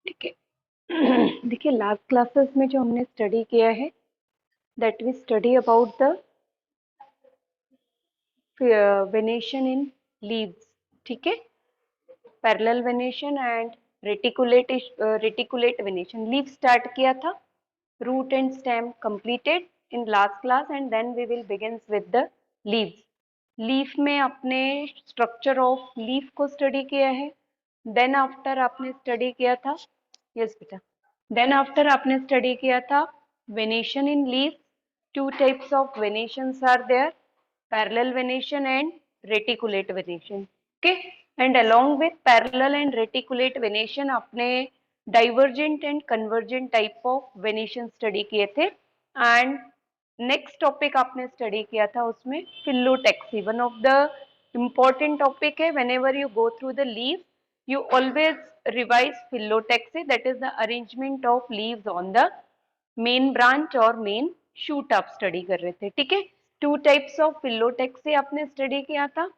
ठीक है। देखिए लास्ट क्लासेस में जो हमने स्टडी किया है that we study about the venation in leaves. ठीक है, parallel venation and reticulate venation. Leaf start किया था, root and stem completed in last class and then we will begin with the leaves. Leaf में आपने structure of leaf को study किया है। Then after आपने स्टडी किया था, यस बेटा, देन आफ्टर आपने स्टडी किया था venation in leaf. Two types of venations are there, parallel venation and reticulate venation. Okay, and along with parallel and reticulate venation आपने divergent and convergent type of venation study किए थे। And next topic आपने study किया था उसमें phyllotaxy, one of the important topic है। Whenever you go through the leave you always revise phyllotaxy, that is the arrangement of leaves on the main branch or main shoot आप study कर रहे थे। ठीक है, two types of phyllotaxy आपने study किया था।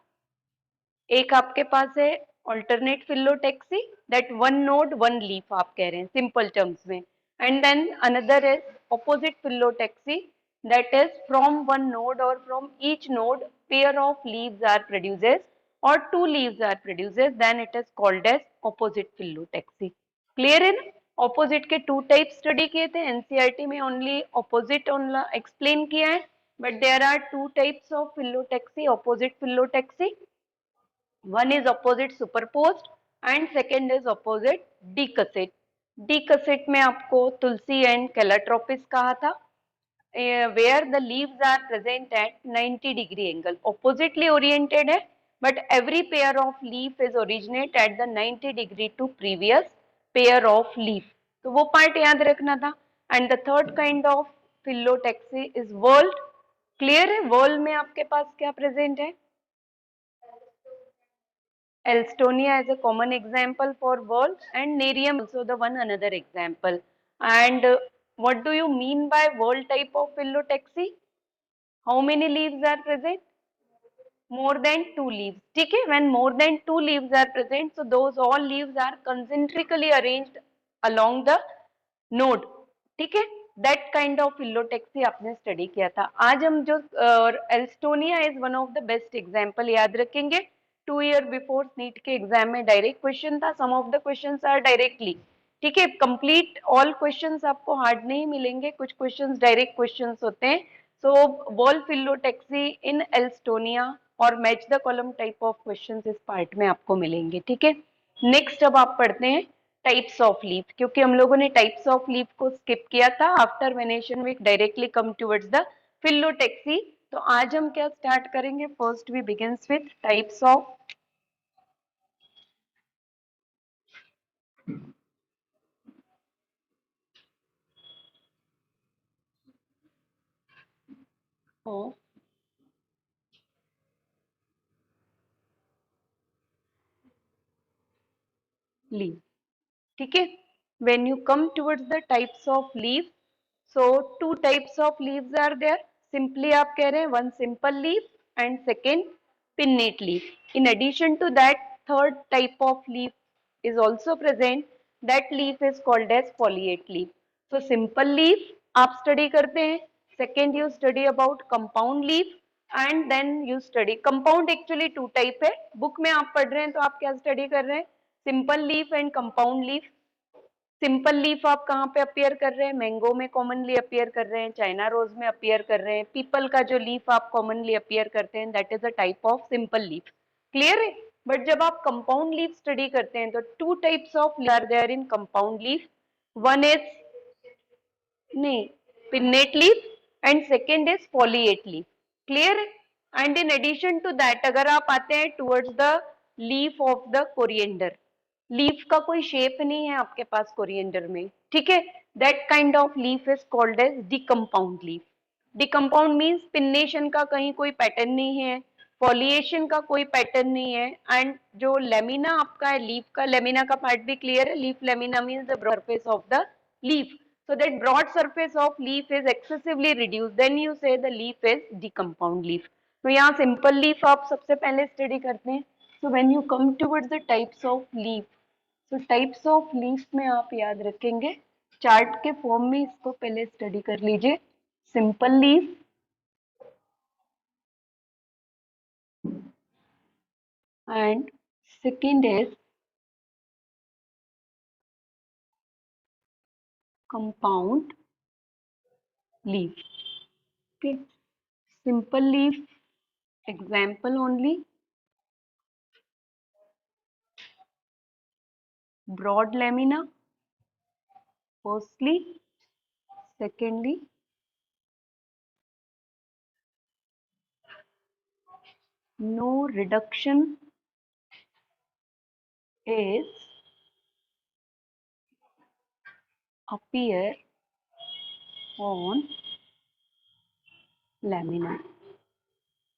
एक आपके पास है alternate phyllotaxy, that one node one leaf आप कह रहे हैं सिंपल टर्म्स में। And then another is opposite phyllotaxy, that is from one node और from each node pair of leaves are produces और two leaves are produces, then it is called as opposite phyllotaxy. Clear है ना? Opposite के to type study किए थे, NCERT में only opposite explain किया है, but there are two types of phyllotaxy, opposite phyllotaxy. One is opposite superposed and second is opposite decussate. Decussate में आपको तुलसी and calotropis कहा था, where the leaves are present at 90-degree angle. Oppositely oriented है, but every pair of leaf is originate at the 90 degree to previous pair of leaf. तो वो part याद रखना था। And the third kind of phyllotaxy is whorl. Clear है? whorl में आपके पास क्या प्रेजेंट है? Elstonia is a common example for whorl and Nerium also the one another example. And what do you mean by whorl type of phyllotaxy? How many leaves are present? More than two leaves. ठीक है, when more than two leaves are present, so those all leaves are concentrically arranged along the node. ठीक है, that kind of phyllotaxy आपने study किया था। आज हम जो Alstonia is one of the best example, याद रखेंगे 2 year बिफोर नीट के एग्जाम में डायरेक्ट क्वेश्चन था, some of the questions are directly. ठीक है, कंप्लीट ऑल क्वेश्चंस आपको हार्ड नहीं मिलेंगे, कुछ क्वेश्चंस डायरेक्ट क्वेश्चंस होते हैं। So whorl phyllotaxy in Alstonia और match the column type of questions इस पार्ट में आपको मिलेंगे। ठीक है, नेक्स्ट अब आप पढ़ते हैं टाइप्स ऑफ लीफ, क्योंकि हम लोगों ने टाइप्स ऑफ लीफ को स्किप किया था। After venation we directly come towards the phyllotaxy. तो आज हम क्या स्टार्ट करेंगे? First we begins with types of leaf. ठीक है, when you come towards the types of leaf, so two types of leaves are there. Simply आप कह रहे हैं one simple leaf and second pinnate leaf. In addition to that, third type of leaf is also present. That leaf is called as foliate leaf. So simple leaf आप study करते हैं, second you study about compound leaf and then you study compound। actually two type है, book में आप पढ़ रहे हैं तो आप क्या study कर रहे हैं? Simple leaf and compound leaf. Simple leaf आप कहाँ पे अपियर कर रहे हैं? मैंगो में कॉमनली अपियर कर रहे हैं, चाइना रोज में अपियर कर रहे हैं, पीपल का जो लीफ आप कॉमनली अपियर करते हैं that is a type of simple leaf. Clear है? बट जब आप कंपाउंड लीफ स्टडी करते हैं तो two types of are there in compound leaf. One is नहीं pinnate leaf and second is foliate leaf. Clear है? And in addition to that अगर आप आते हैं towards the leaf of the coriander, leaf का कोई शेप नहीं है आपके पास कोरिएंडर में। ठीक है, that kind of leaf is called as decompound leaf. Decompound means pinnation का कहीं कोई पैटर्न नहीं है, फॉलिएशन का कोई पैटर्न नहीं है, एंड जो लेमिना आपका है लीफ का, लेमिना का पार्ट भी क्लियर है। Leaf lamina means the surface of the leaf, so that broad surface of leaf is excessively reduced, then you say the leaf is decompound leaf। तो यहाँ simple leaf आप सबसे पहले study करते हैं। so when you come towards the types of leaf, तो types of leaf में आप याद रखेंगे, चार्ट के फॉर्म में इसको पहले स्टडी कर लीजिए। Simple leaf, and second is compound leaf. Okay, simple leaf example only: broad lamina, firstly. Secondly, no reduction is appear on lamina.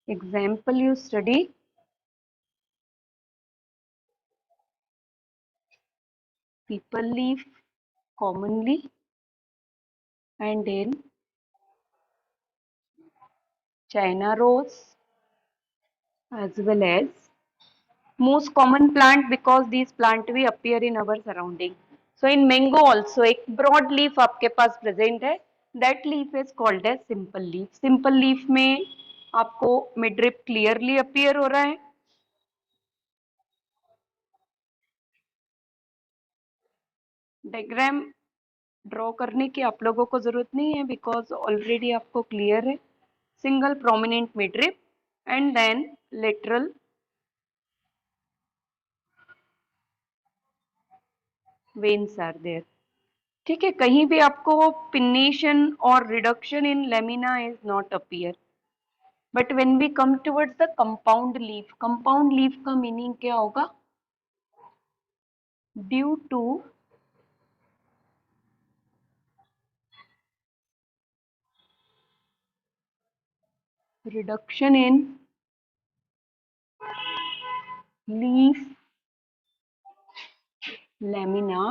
Example you study: people leaf commonly, and in China rose, as well as most common plant because these plant we appear in our surrounding. So in mango also एक broad leaf आपके पास present है, that leaf is called as simple leaf. Simple leaf में आपको midrib clearly appear हो रहा है. Diagram draw करने की आप लोगों को जरूरत नहीं है बिकॉज ऑलरेडी आपको क्लियर है. Single prominent midrib and then lateral veins are there. ठीक है, कहीं भी आपको पिन्नेशन और reduction in lamina is not appear. But when we come towards the compound leaf, compound leaf का मीनिंग क्या होगा? Due to reduction in leaf lamina,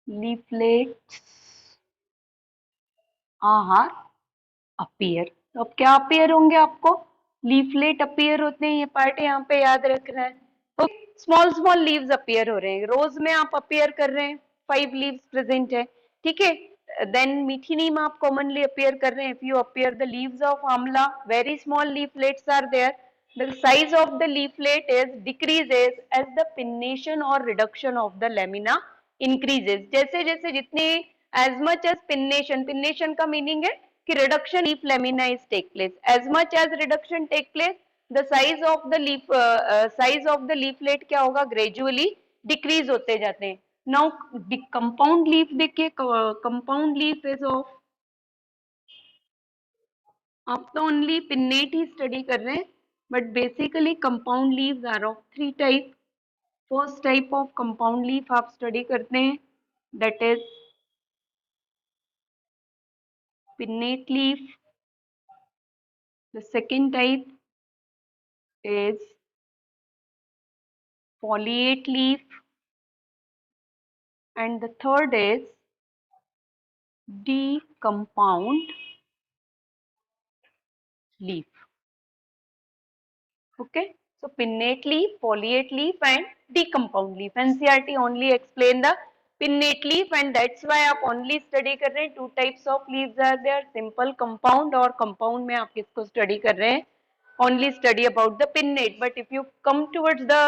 leaflets are appear. तो अब क्या अपीयर होंगे आपको? लीफलेट अपीयर होते हैं, ये पार्ट यहाँ पे याद रखना है. Okay, small small leaves appear हो रहे हैं. रोज में आप अपीयर कर रहे हैं, 5 लीव्स प्रेजेंट है. ठीक है, देन मीठी नीम आप कॉमनली अपीयर कर रहे हैं. If you appear the leaves of amla, very small leaflets are there. The size of the leaflet is decreases as the pinnation or reduction of the lamina increases. जैसे जैसे जितने as much as pinnation, pinnation का meaning है कि reduction leaf lamina is take place. As much as reduction take place, the size of the leaf size of the leaflet क्या होगा? Gradually decrease होते जाते हैं. Now the compound leaf देखिए, compound leaf is of, आप तो only pennate ही study कर रहे हैं, but basically compound leaves are of 3 type. First type of compound leaf आप स्टडी करते हैं, that is pinnate leaf. The second type is foliate leaf, and the third is decompound leaf. Okay, so pinnate leaf, foliate leaf and decompound leaf. NCERT only explain the pinnate leaf, and that's why आप only study कर रहे हैं. 2 types of leaves are there, simple, compound. और compound में आप किसको study कर रहे हैं? Only study about the pinnate. But if you come towards the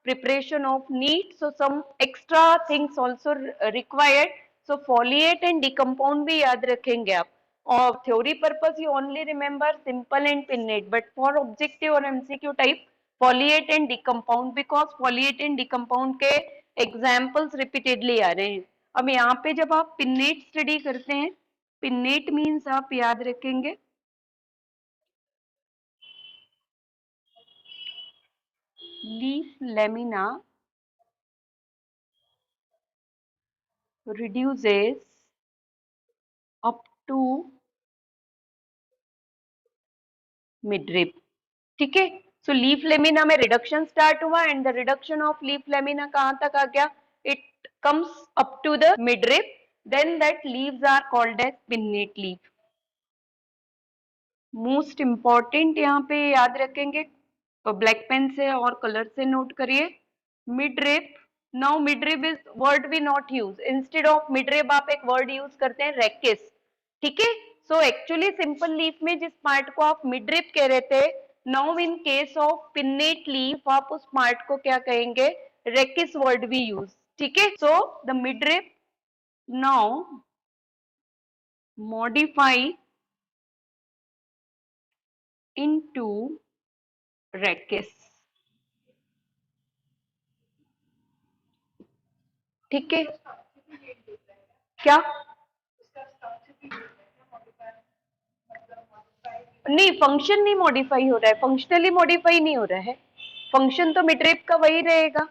preparation of neat, so some extra things also required. So foliate and decompound भी याद रखेंगे आप. और theory purpose you only remember simple and pinnate, but for objective और MCQ type foliate and decompound, because foliate and decompound के examples repeatedly आ रहे हैं. अब यहाँ पे जब आप pinnate study करते हैं, pinnate means आप याद रखेंगे leaf lamina reduces up to midrib. ठीक है, सो लीफ लेमिना में रिडक्शन स्टार्ट हुआ and the reduction of leaf lamina कहां तक आ गया? It comes up to the midrib. then that leaves are called as pinnate leaf. Most important यहाँ पे याद रखेंगे, ब्लैक पेन से और कलर से नोट करिए, midrib. Now midrib is word we not use, instead of midrib आप एक वर्ड यूज करते हैं रेकिस. ठीक है, सो एक्चुअली सिंपल लीफ में जिस पार्ट को आप मिडरिप कह रहे थे, now in case of pinnate leaf आप उस पार्ट को क्या कहेंगे, रेकिस वर्ड वी यूज. ठीक है, so the midrib now modify into rachis. ठीक है, क्या नहीं, फंक्शन नहीं मॉडिफाई हो रहा है, फंक्शनली मॉडिफाई नहीं हो रहा है, फंक्शन तो मिडरेप का वही रहेगा.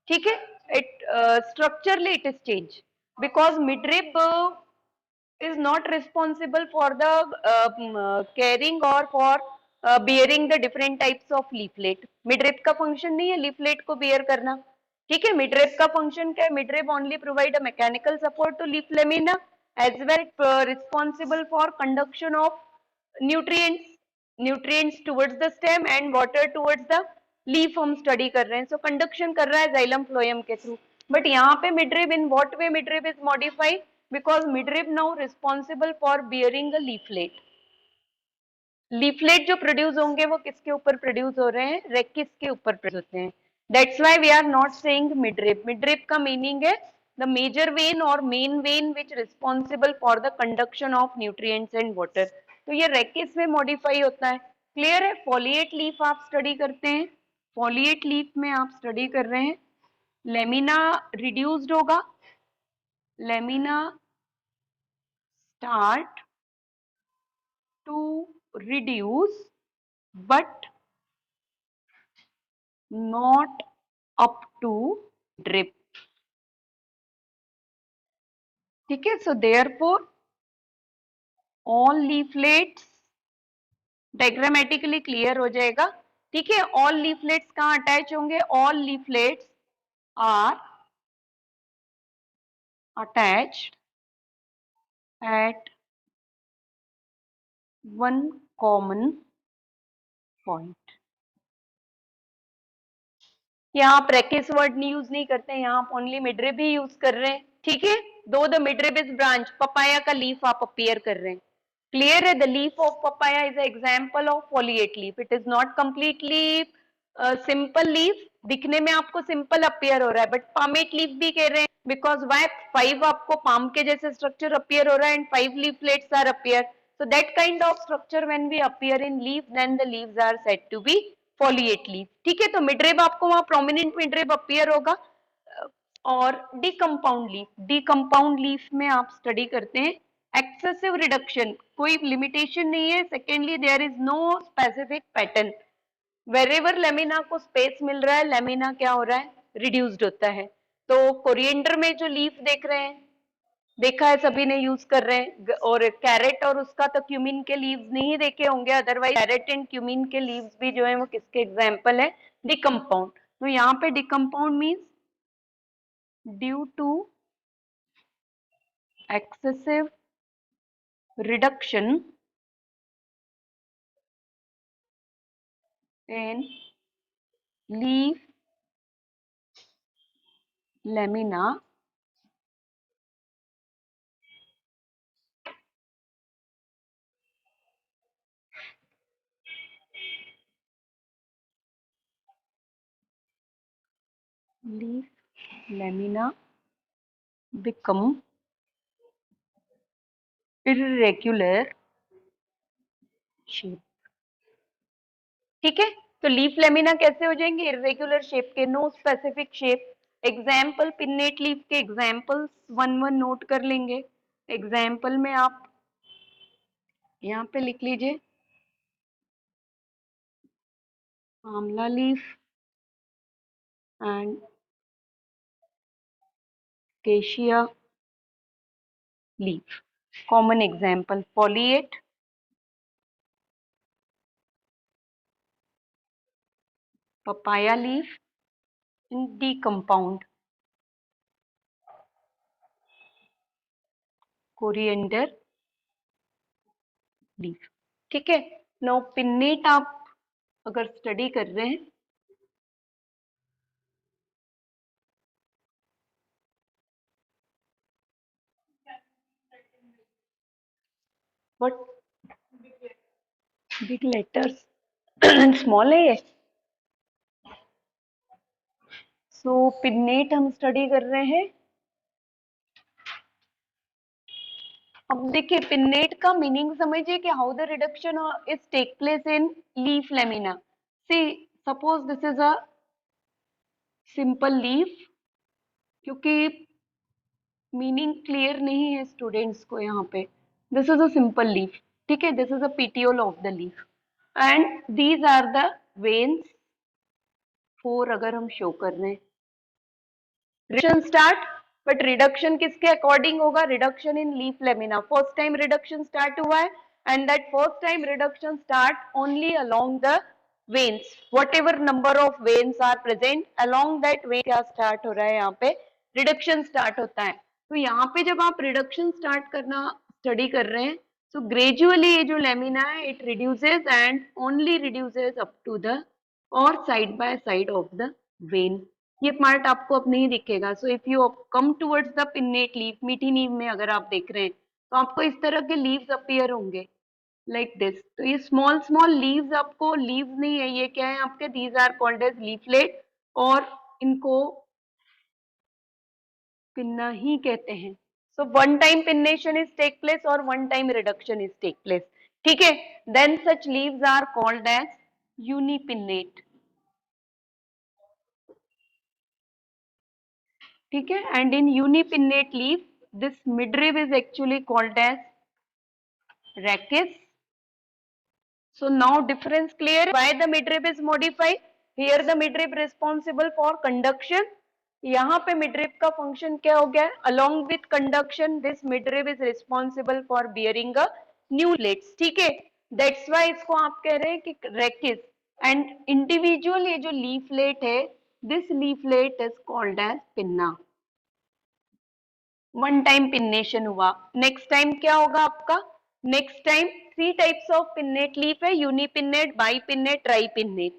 ठीक है, it structurally it is change because midrib is not responsible for the carrying or for bearing the different types of leaflet. मिडरेप का फंक्शन नहीं है लीफलेट को बियर करना. ठीक है, मिडरेप का फंक्शन क्या है, midrib only provide a mechanical support to leaf lamina as well responsible for conduction of nutrients towards the stem and water towards the leaf. हम स्टडी कर रहे हैं, सो कंडक्शन कर रहा है जाइलम फ्लोएम के थ्रू. बट यहाँ पे midrib, in what way midrib is modified, because midrib now responsible for bearing a leaflet. Leaflet जो प्रोड्यूस होंगे वो किसके ऊपर प्रोड्यूस हो रहे हैं, रेकिस के ऊपर प्रोड्यूस होते हैं. That's why we are not saying midrib. Midrib का मीनिंग है द मेजर वेन और main vein which responsible for the conduction of nutrients and water. तो ये रेकिस में मॉडिफाई होता है. क्लियर है. फॉलिएट लीफ आप स्टडी करते हैं, फॉलिएट लीफ में आप स्टडी कर रहे हैं, लेमिना रिड्यूस्ड होगा, lamina start to reduce but not up to drip. ठीक है, so therefore all leaflets diagrammatically clear हो जाएगा. ठीक है, all leaflets कहाँ अटैच होंगे, all leaflets are attached at one common point. यहाँ आप रेकिस वर्ड नहीं यूज नहीं करते हैं, यहाँ आप ओनली मिडरिप ही यूज कर रहे हैं. ठीक है, though the midrib is branch, papaya का लीफ आप अपीयर कर रहे हैं. क्लियर है, the leaf of papaya is example of foliate leaf. It is not completely simple leaf, दिखने में आपको सिंपल अपीयर हो रहा है, बट पामेट लीफ भी कह रहे हैं बिकॉज वाई 5 आपको पाम के जैसे स्ट्रक्चर अपीयर हो रहा है and 5 leaflets are appear. So that kind of structure when we appear in leaf, then the leaves are said to be foliate leaf. ठीक है, तो मिडरेब आपको वहां प्रोमिनेंट मिडरेब अपीयर होगा. और डिकम्पाउंड लीफ, डिकम्पाउंड लीफ में आप स्टडी करते हैं एक्सेसिव रिडक्शन, कोई लिमिटेशन नहीं है. Secondly there is no specific pattern, wherever lamina को स्पेस मिल रहा है, लेमिना क्या हो रहा है, रिड्यूस्ड होता है. तो कोरिएंडर में जो लीफ देख रहे हैं, देखा है सभी ने यूज कर रहे हैं, और कैरेट और उसका तो क्यूमिन के लीव्स नहीं देखे होंगे, अदरवाइज कैरेट एंड क्यूमिन के लीव्स भी जो है वो किसके एग्जांपल है, डिकम्पाउंड. तो यहाँ पे decompound means due to excessive reduction in leaf lamina leaf lamina become irregular shape. ठीक है, तो लीफ लेमिना कैसे हो जाएंगे, इरेगुलर शेप के, no specific shape. Example pinnate leaf के एग्जाम्पल्स वन वन नोट कर लेंगे. एग्जाम्पल में आप यहाँ पे लिख लीजिए, amla leaf and cassia leaf. Common example foliate, papaya leaf and decompound. Coriander leaf. ठीक है, नाउ पिन्नेट आप अगर स्टडी कर रहे हैं, व्हाट बिग लेटर्स स्मॉल है ये। सो पिन्नेट हम स्टडी कर रहे हैं। अब देखिए पिन्नेट का मीनिंग समझिए कि how the reduction is take place in leaf lamina. See suppose this is a simple leaf, क्योंकि मीनिंग क्लियर नहीं है स्टूडेंट्स को यहाँ पे। This is a simple leaf, ठीक है, this is a petiole of the leaf and these are the veins 4 अगर हम शो कर रहे हैं। रिडक्शन स्टार्ट, बट रिडक्शन किसके अकॉर्डिंग होगा? Reduction in leaf lamina. First time reduction start हुआ है and that first time reduction start only along the veins, whatever number of veins are present along that vein क्या start हो रहा है, यहाँ पे रिडक्शन स्टार्ट होता है। तो यहाँ पे जब आप रिडक्शन स्टार्ट करना स्टडी कर रहे हैं, so gradually ये जो लेमिना है it reduces and only reduces up to the और side by side of the vein. ये पार्ट आपको अब नहीं दिखेगा। So if you come towards the pinnate leaf, मीठी नीम में अगर आप देख रहे हैं तो आपको इस तरह के लीव्स अपीयर होंगे लाइक दिस। तो ये स्मॉल स्मॉल लीव्स, आपको लीव्स नहीं है, ये क्या है आपके, these are called as leaflet और इनको पिन्ना ही कहते हैं। So one time pinnation is take place और one time reduction is take place, ठीक है। Then such leaves are called as unipinnate, ठीक है। And in unipinnate leaf this midrib is actually called as rachis. So now difference clear why the midrib is modified. Here the midrib responsible for conduction, यहाँ पे midrib का function क्या हो गया? Along with conduction this midrib is responsible for bearing a new leaves, ठीक है। That's why इसको आप कह रहे हैं कि rachis and individual ये जो leaflet है, this leaflet is called as pinna। One time pinnation हुआ। नेक्स्ट टाइम क्या होगा आपका? Next time 3 types of pinnate leaf है, यूनिपिन्नेट, बाईपिन्नेट, ट्राईपिन्नेट।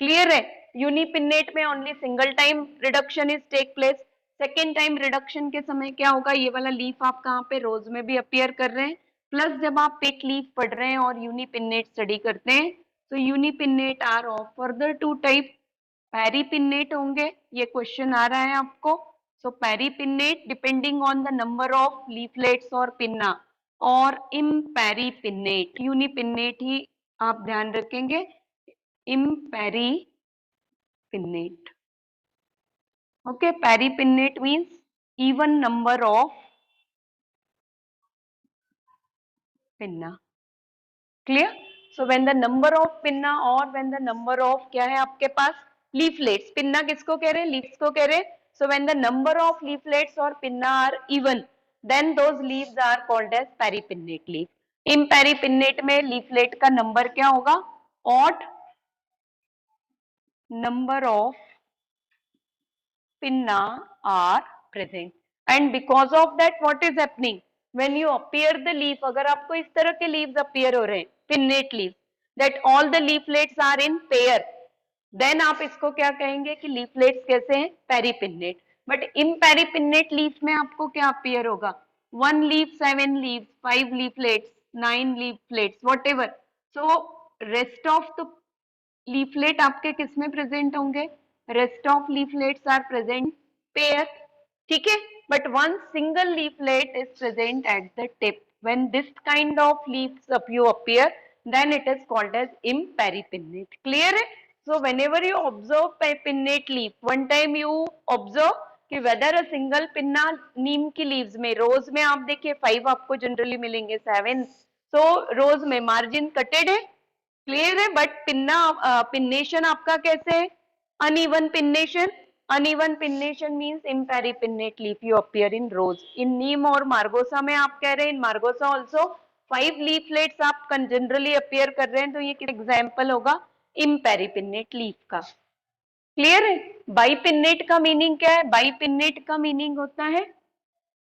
क्लियर है? यूनिपिन्नेट में only single time reduction is take place. Second time reduction के समय क्या होगा? ये वाला लीफ आप कहाँ पे रोज में भी अपीयर कर रहे हैं, प्लस जब आप पेट लीफ पढ़ रहे हैं और यूनिपिन्नेट स्टडी करते हैं तो unipinnate are of further 2 type. Paripinnate होंगे, ये क्वेश्चन आ रहा है आपको। So paripinnate depending on the number of leaflets और पिन्ना, और इम्पेरीपिन्नेट, यूनिपिन्नेट ही आप ध्यान रखेंगे, imparipinnate. Okay, paripinnate means even number of pinna। Clear? So when the number of pinna और व्हेन द नंबर ऑफ क्या है आपके पास लीफलेट्स, पिन्ना किसको कह रहे हैं? लीव्स को कह रहे हैं। So when the number of leaflets और pinna are even then those leaves are called as paripinnate leaf. Imparipinnate में लीफलेट का नंबर क्या होगा? Odd number of pinna are present and because of that what is happening when you appear the leaf, अगर आपको इस तरह के leaves appear हो रहे हैं pinnate leaf, that all the leaflets are in pair, then आप इसको क्या कहेंगे कि leaflets कैसे हैं? पेरीपिन्नेट। बट इम्पेरीपिन्नेट लीफ में आपको क्या अपीयर होगा? 1 leaf, 7 leaves, 5 leaflets, 9 leaflets, whatever। so rest of the leaflet आपके किसमें प्रेजेंट होंगे? Rest of leaflets are present pair, ठीक है। But one single leaflet is present at the tip. When this kind of leaves you appear then it is called as imperipinnate। Clear है? so whenever you observe pinnate leaf, one time you observe कि whether a single pinna नीम की leaves में, रोज में आप देखिए 5 आपको generally मिलेंगे, 7, so रोज में मार्जिन कटेड है, क्लियर है। बट पिन्ना पिन्नेशन आपका कैसे है? Uneven pinnation. Uneven pinnation means imparipinnate leaf you appear in rose. In neem और मार्गोसा में आप कह रहे हैं, इन मार्गोसा ऑल्सो 5 लीफलेट्स आप जनरली अपीयर कर रहे हैं, तो ये एग्जाम्पल होगा इम्पेरीपिन्नेट लीफ का। क्लियर है? बाईपिन्नेट का मीनिंग क्या है? बाईपिन्नेट का मीनिंग होता है,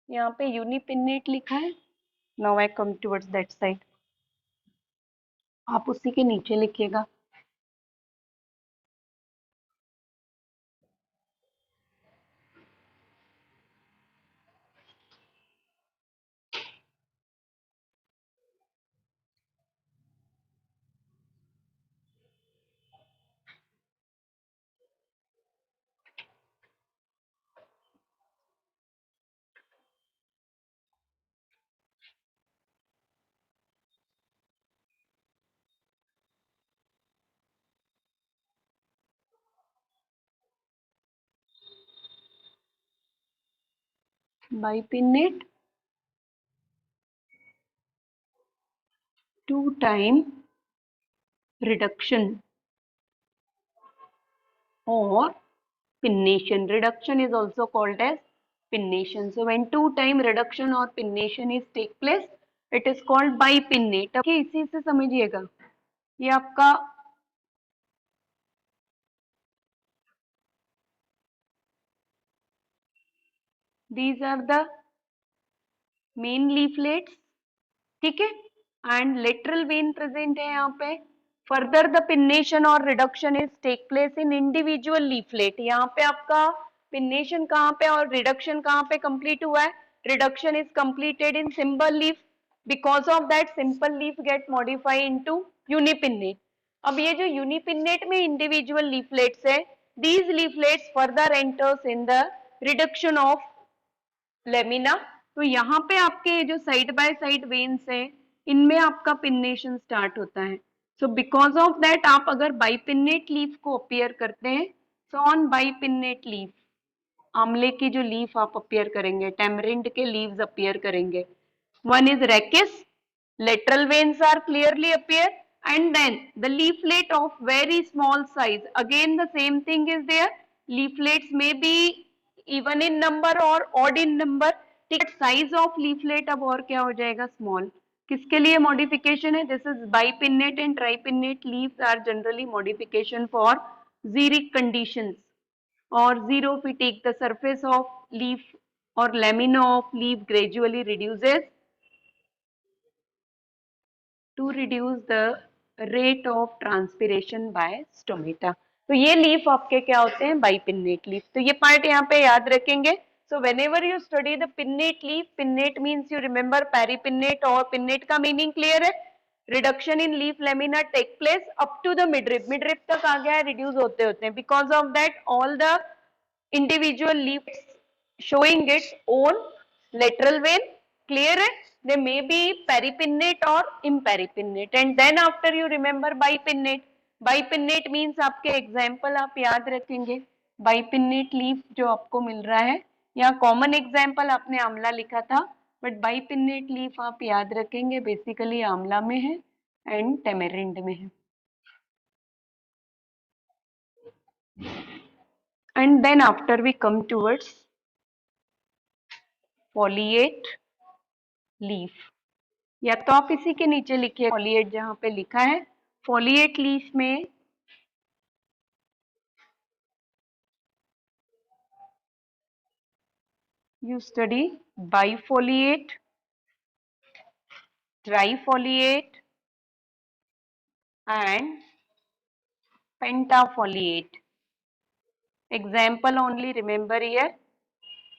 यहाँ पे यूनिपिन्नेट लिखा है, now I come towards that side, आप उसी के नीचे लिखिएगा। Bipinnate 2-time reduction or pinnation. Reduction is also called as pinnation. So when 2-time reduction or pinnation is take place, it is called bipinnate. Okay, इसी से समझिएगा, ये आपका these are the main leaflets, ठीक है, एंड लेटरल वेन प्रेजेंट है यहाँ पे। फर्दर द पिन्नेशन और reduction is take place in individual leaflet. यहाँ पे आपका पिन्नेशन कहाँ पे और रिडक्शन कहाँ पे कंप्लीट हुआ है? Reduction is completed in simple leaf, because of that simple leaf get modified into unipinnate. अब ये जो यूनिपिन्नेट में इंडिविजुअल लीफलेट्स है, these leaflets further enters in the reduction of lamina. तो यहाँ पे आपके ये जो साइड बाय साइड वेन्स है, इनमें आपका पिन्नेशन स्टार्ट होता है। सो बिकॉज ऑफ दैट आप अगर बाइपिन्नेट लीफ को अपीयर करते हैं, सो ऑन बाइपिन्नेट लीफ, आंवले की जो लीफ आप अपीयर करेंगे, टेमरिंड के लीव्स अपीयर करेंगे, one is rachis, lateral veins are clearly appear, and then the leaflet of very small size, again the same thing is there, leaflets may be even in number or odd in number, ठीक है, size of leaflet अब और क्या हो जाएगा, small। किसके लिए modification है? This is bipinnate and tripinnate leaves are generally modification for xeric conditions or zero fatigue. The surface of leaf or lamina of leaf gradually reduces to reduce the rate of transpiration by stomata। तो ये leaf आपके क्या होते हैं? Bipinnate leaf. तो ये part यहाँ पे याद रखेंगे। So whenever you study the pinnate leaf, pinnate means you remember paripinnate, और पिन्नेट का मीनिंग क्लियर है, reduction in leaf lamina take place up to the midrib, midrib तक आ गया है, रिड्यूस होते होते हैं, because of that all the individual leaves showing its own lateral vein, clear है, they may be peripinnate or imperipinnate, and then after you remember bipinnate, bipinnate means आपके example आप याद रखेंगे, bipinnate leaf जो आपको मिल रहा है, यहाँ common example आपने आंवला लिखा था, but bipinnate leaf आप याद रखेंगे बेसिकली आंवला में है एंड टेमेरिंड में है। And then after we come towards foliate leaf, या तो आप इसी के नीचे लिखिए foliate जहां पे लिखा है, foliate leaf में you study bifoliate, trifoliate and pentafoliate। Example only remember here,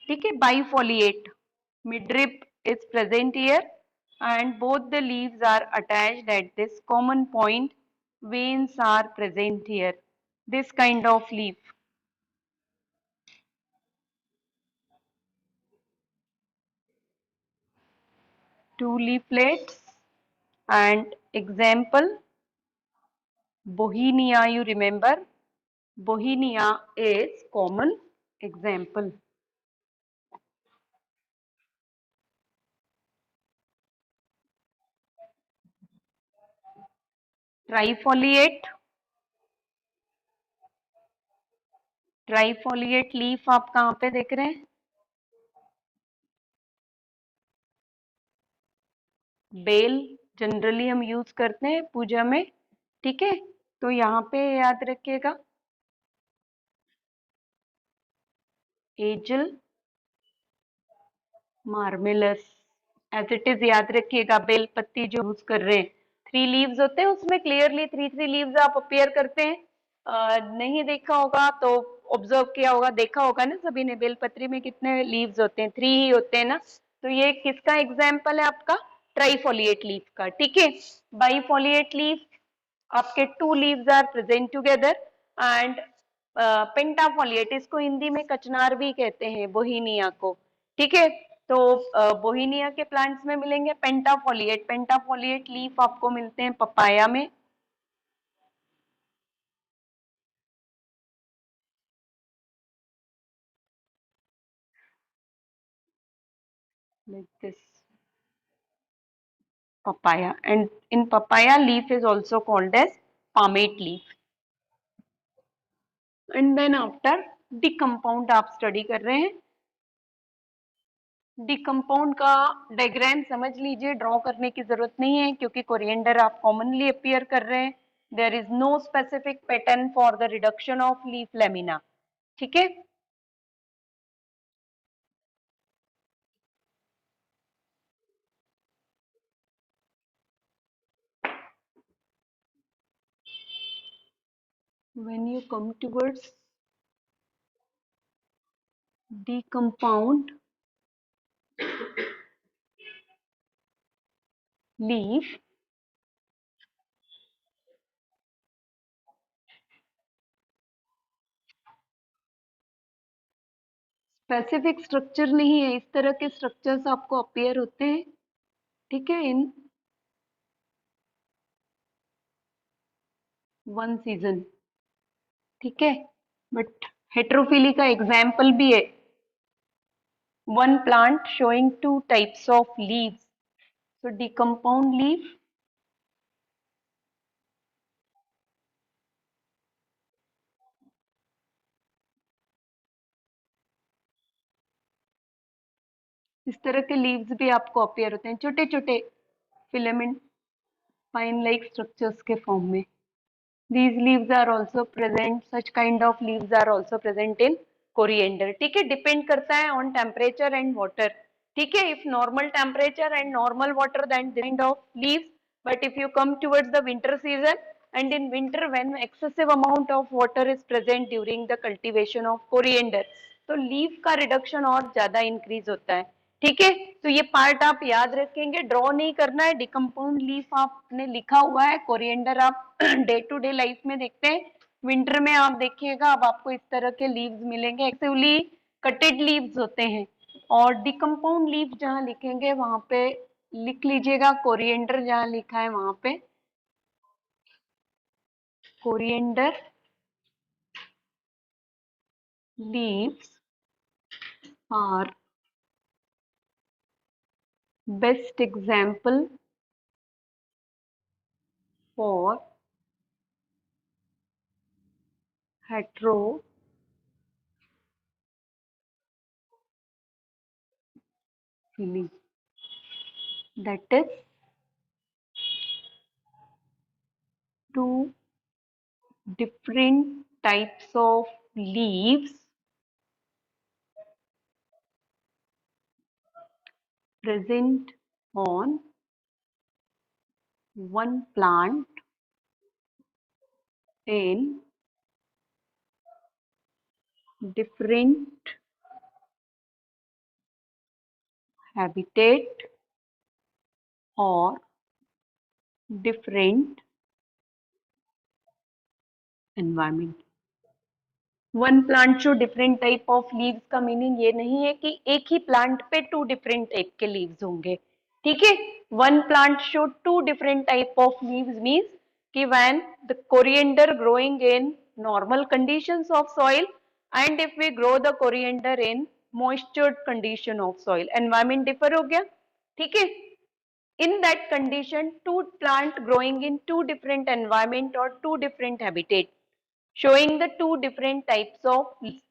ठीक है, bifoliate, midrib is present here and both the leaves are attached at this common point, veins are present here, this kind of leaf। Two leaflets and example Bauhinia, you remember Bauhinia is common example। Trifoliate, trifoliate leaf आप कहाँ पे देख रहे हैं? Bell generally हम use करते हैं पूजा में, ठीक है, तो यहाँ पे याद रखिएगा एजल, मार्मेलस एज इट इज याद रखिएगा, बेल पत्ती जो यूज कर रहे हैं 3 लीव्स होते हैं, उसमें क्लियरली 3 लीव्स आप अपियर करते हैं। नहीं देखा होगा तो ऑब्जर्व किया होगा, देखा होगा ना सभी ने, बेल पत्री में कितने लीव्स होते हैं, 3 ही होते हैं ना। तो ये किसका एग्जाम्पल है आपका, ट्राइफोलिएट लीफ का, ठीक है। बाइफोलिएट लीफ, आपके 2 leaves are present together, and pentafoliate, इसको हिंदी में कचनार भी कहते हैं, बोहिनिया को, ठीक है। तो बोहिनिया के प्लांट्स में मिलेंगे पेंटाफोलिएट, पेंटाफोलिएट लीफ आपको मिलते हैं पपाया में, like this papaya, and in papaya leaf is also called as palmate leaf. And then after decompound आप स्टडी कर रहे हैं, डिकम्पाउंड का डायग्राम समझ लीजिए, ड्रॉ करने की जरूरत नहीं है क्योंकि कोरिएंडर आप कॉमनली अपियर कर रहे हैं। There is no specific pattern for the reduction of leaf lamina, ठीक है। When you come towards decompound leaf, specific structure नहीं है, इस तरह के स्ट्रक्चर्स आपको अपियर होते हैं, ठीक है, इन वन सीजन, ठीक है। बट हेट्रोफिली का एग्जाम्पल भी है, one plant showing 2 types of leaves. So decompound leaf, इस तरह के लीव्स भी आपको अपियर होते हैं, छोटे छोटे फिलामेंट फाइन लाइक स्ट्रक्चर्स के फॉर्म में। These leaves are also present, such kind of leaves are also present in coriander, ठीक है। डिपेंड करता है on temperature and water, ठीक है। If normal temperature and normal water, then this kind of leaves, but if you come towards the winter season, and in winter when excessive amount of water is present during the cultivation of coriander, तो leaf का reduction और ज्यादा increase होता है, ठीक है। तो ये पार्ट आप याद रखेंगे, ड्रॉ नहीं करना है। डिकम्पाउंड लीफ आपने लिखा हुआ है, कोरिएंडर आप डे टू डे लाइफ में देखते हैं, विंटर में आप देखिएगा अब आपको इस तरह के लीव्स मिलेंगे, एक्टिवली कटेड लीव्स होते हैं। और डिकम्पाउंड लीफ जहां लिखेंगे वहां पे लिख लीजिएगा, कोरिएंडर जहां लिखा है वहां पे coriander leaves are best example for heterophily, that is 2 different types of leaves present on one plant in different habitat or different environment. One plant show different type of leaves का मीनिंग ये नहीं है कि एक ही प्लांट पे 2 different type के leaves होंगे, ठीक है। One plant show 2 different type of leaves means कि when the coriander growing in normal conditions of soil and if we grow the coriander in moistured condition of soil, environment differ हो गया, ठीक है। In that condition, 2 plant growing in 2 different environment or 2 different habitat, showing the 2 different types of leaves.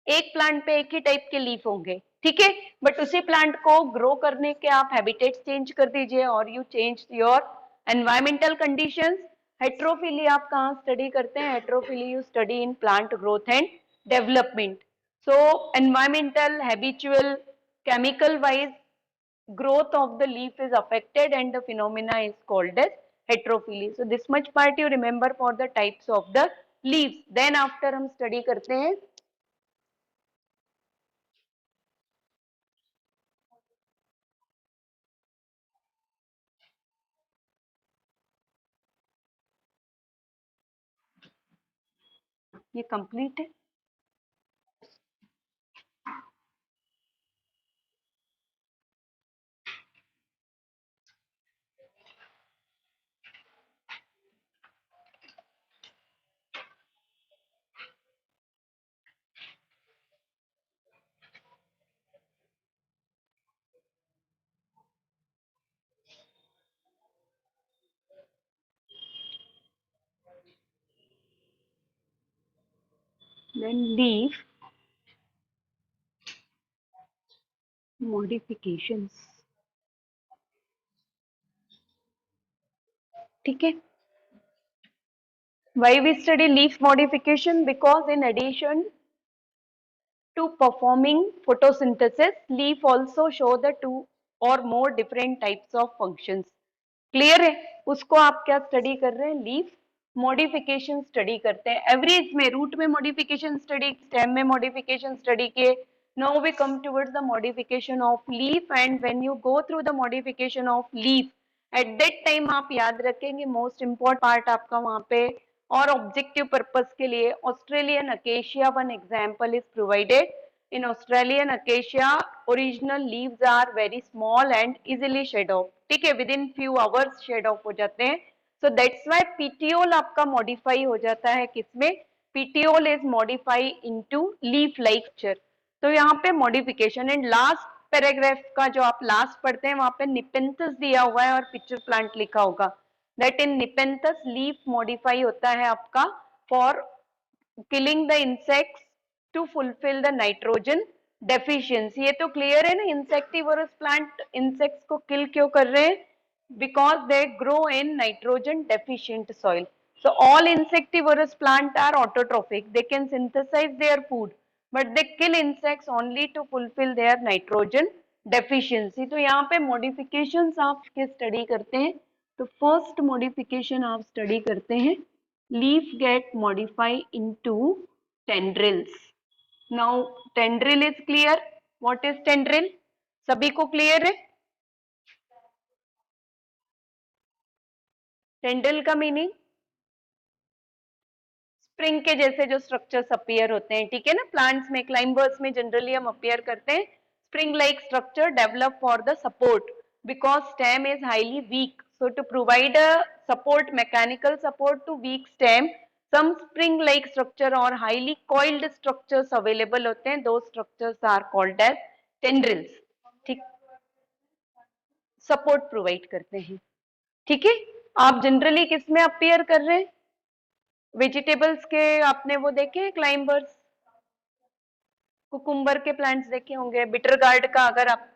एक plant पे एक ही type के leaf होंगे, ठीक है। बट उसी प्लांट को ग्रो करने के आप हैबिटेट चेंज कर दीजिए और you change your environmental conditions. Heterophylly आप कहाँ स्टडी करते हैं, heterophylly you study in plant growth and development. So environmental, habitual, chemical wise growth of the leaf is affected and the phenomena is called as heterophyly. So this much part you remember for the types of the leaves. Then after हम study करते हैं ये complete है then leaf modifications. ठीक है why we study leaf modification? Because in addition to performing photosynthesis, leaf also show the two or more different types of functions. Clear है उसको आप क्या स्टडी कर रहे हैं लीफ मॉडिफिकेशन स्टडी करते हैं एवरेज में रूट में मॉडिफिकेशन स्टडी स्टेम में मॉडिफिकेशन स्टडी किए now we come towards the modification of leaf and when you go through the modification of leaf at that time आप याद रखेंगे मोस्ट इम्पोर्टेंट पार्ट आपका वहां पे और ऑब्जेक्टिव पर्पस के लिए Australian acacia one example is provided in Australian acacia, original leaves are very small and easily shed off. ठीक है within few hours shed off हो जाते हैं so that's why petiole आपका modify हो जाता है किसमें petiole is modified into leaf like structure. तो यहाँ पे modification and last paragraph का जो आप last पढ़ते हैं वहां पे Nepenthes दिया हुआ है और picture plant लिखा होगा that in Nepenthes leaf modify होता है आपका for killing the insects to fulfill the nitrogen deficiency. ये तो क्लियर है ना इंसेक्टिवोरस प्लांट इंसेक्ट्स को किल क्यों कर रहे हैं because they grow in nitrogen deficient soil. So all insectivorous plants are autotrophic. They can synthesize their food but they kill insects only to fulfill their nitrogen deficiency. तो यहाँ पे modifications आप के स्टडी करते हैं तो फर्स्ट modification आप study करते हैं leaf get modified into tendrils. Now tendril is clear. What is tendril? सभी को क्लियर है टेंड्रिल का मीनिंग स्प्रिंग के जैसे जो स्ट्रक्चर्स अपीयर होते हैं ठीक है ना प्लांट्स में क्लाइंबर्स में जनरली हम अपीयर करते हैं spring like structure develop for the support because stem is highly weak so to provide a support mechanical support to weak stem some spring like structure or highly coiled structures available होते हैं those structures are called as tendrils ठीक support provide करते हैं ठीक है आप generally किस में अपीयर कर रहे हैं वेजिटेबल्स के आपने वो देखे क्लाइंबर्स कुकुम्बर के प्लांट्स देखे होंगे बिटर गार्ड का अगर आप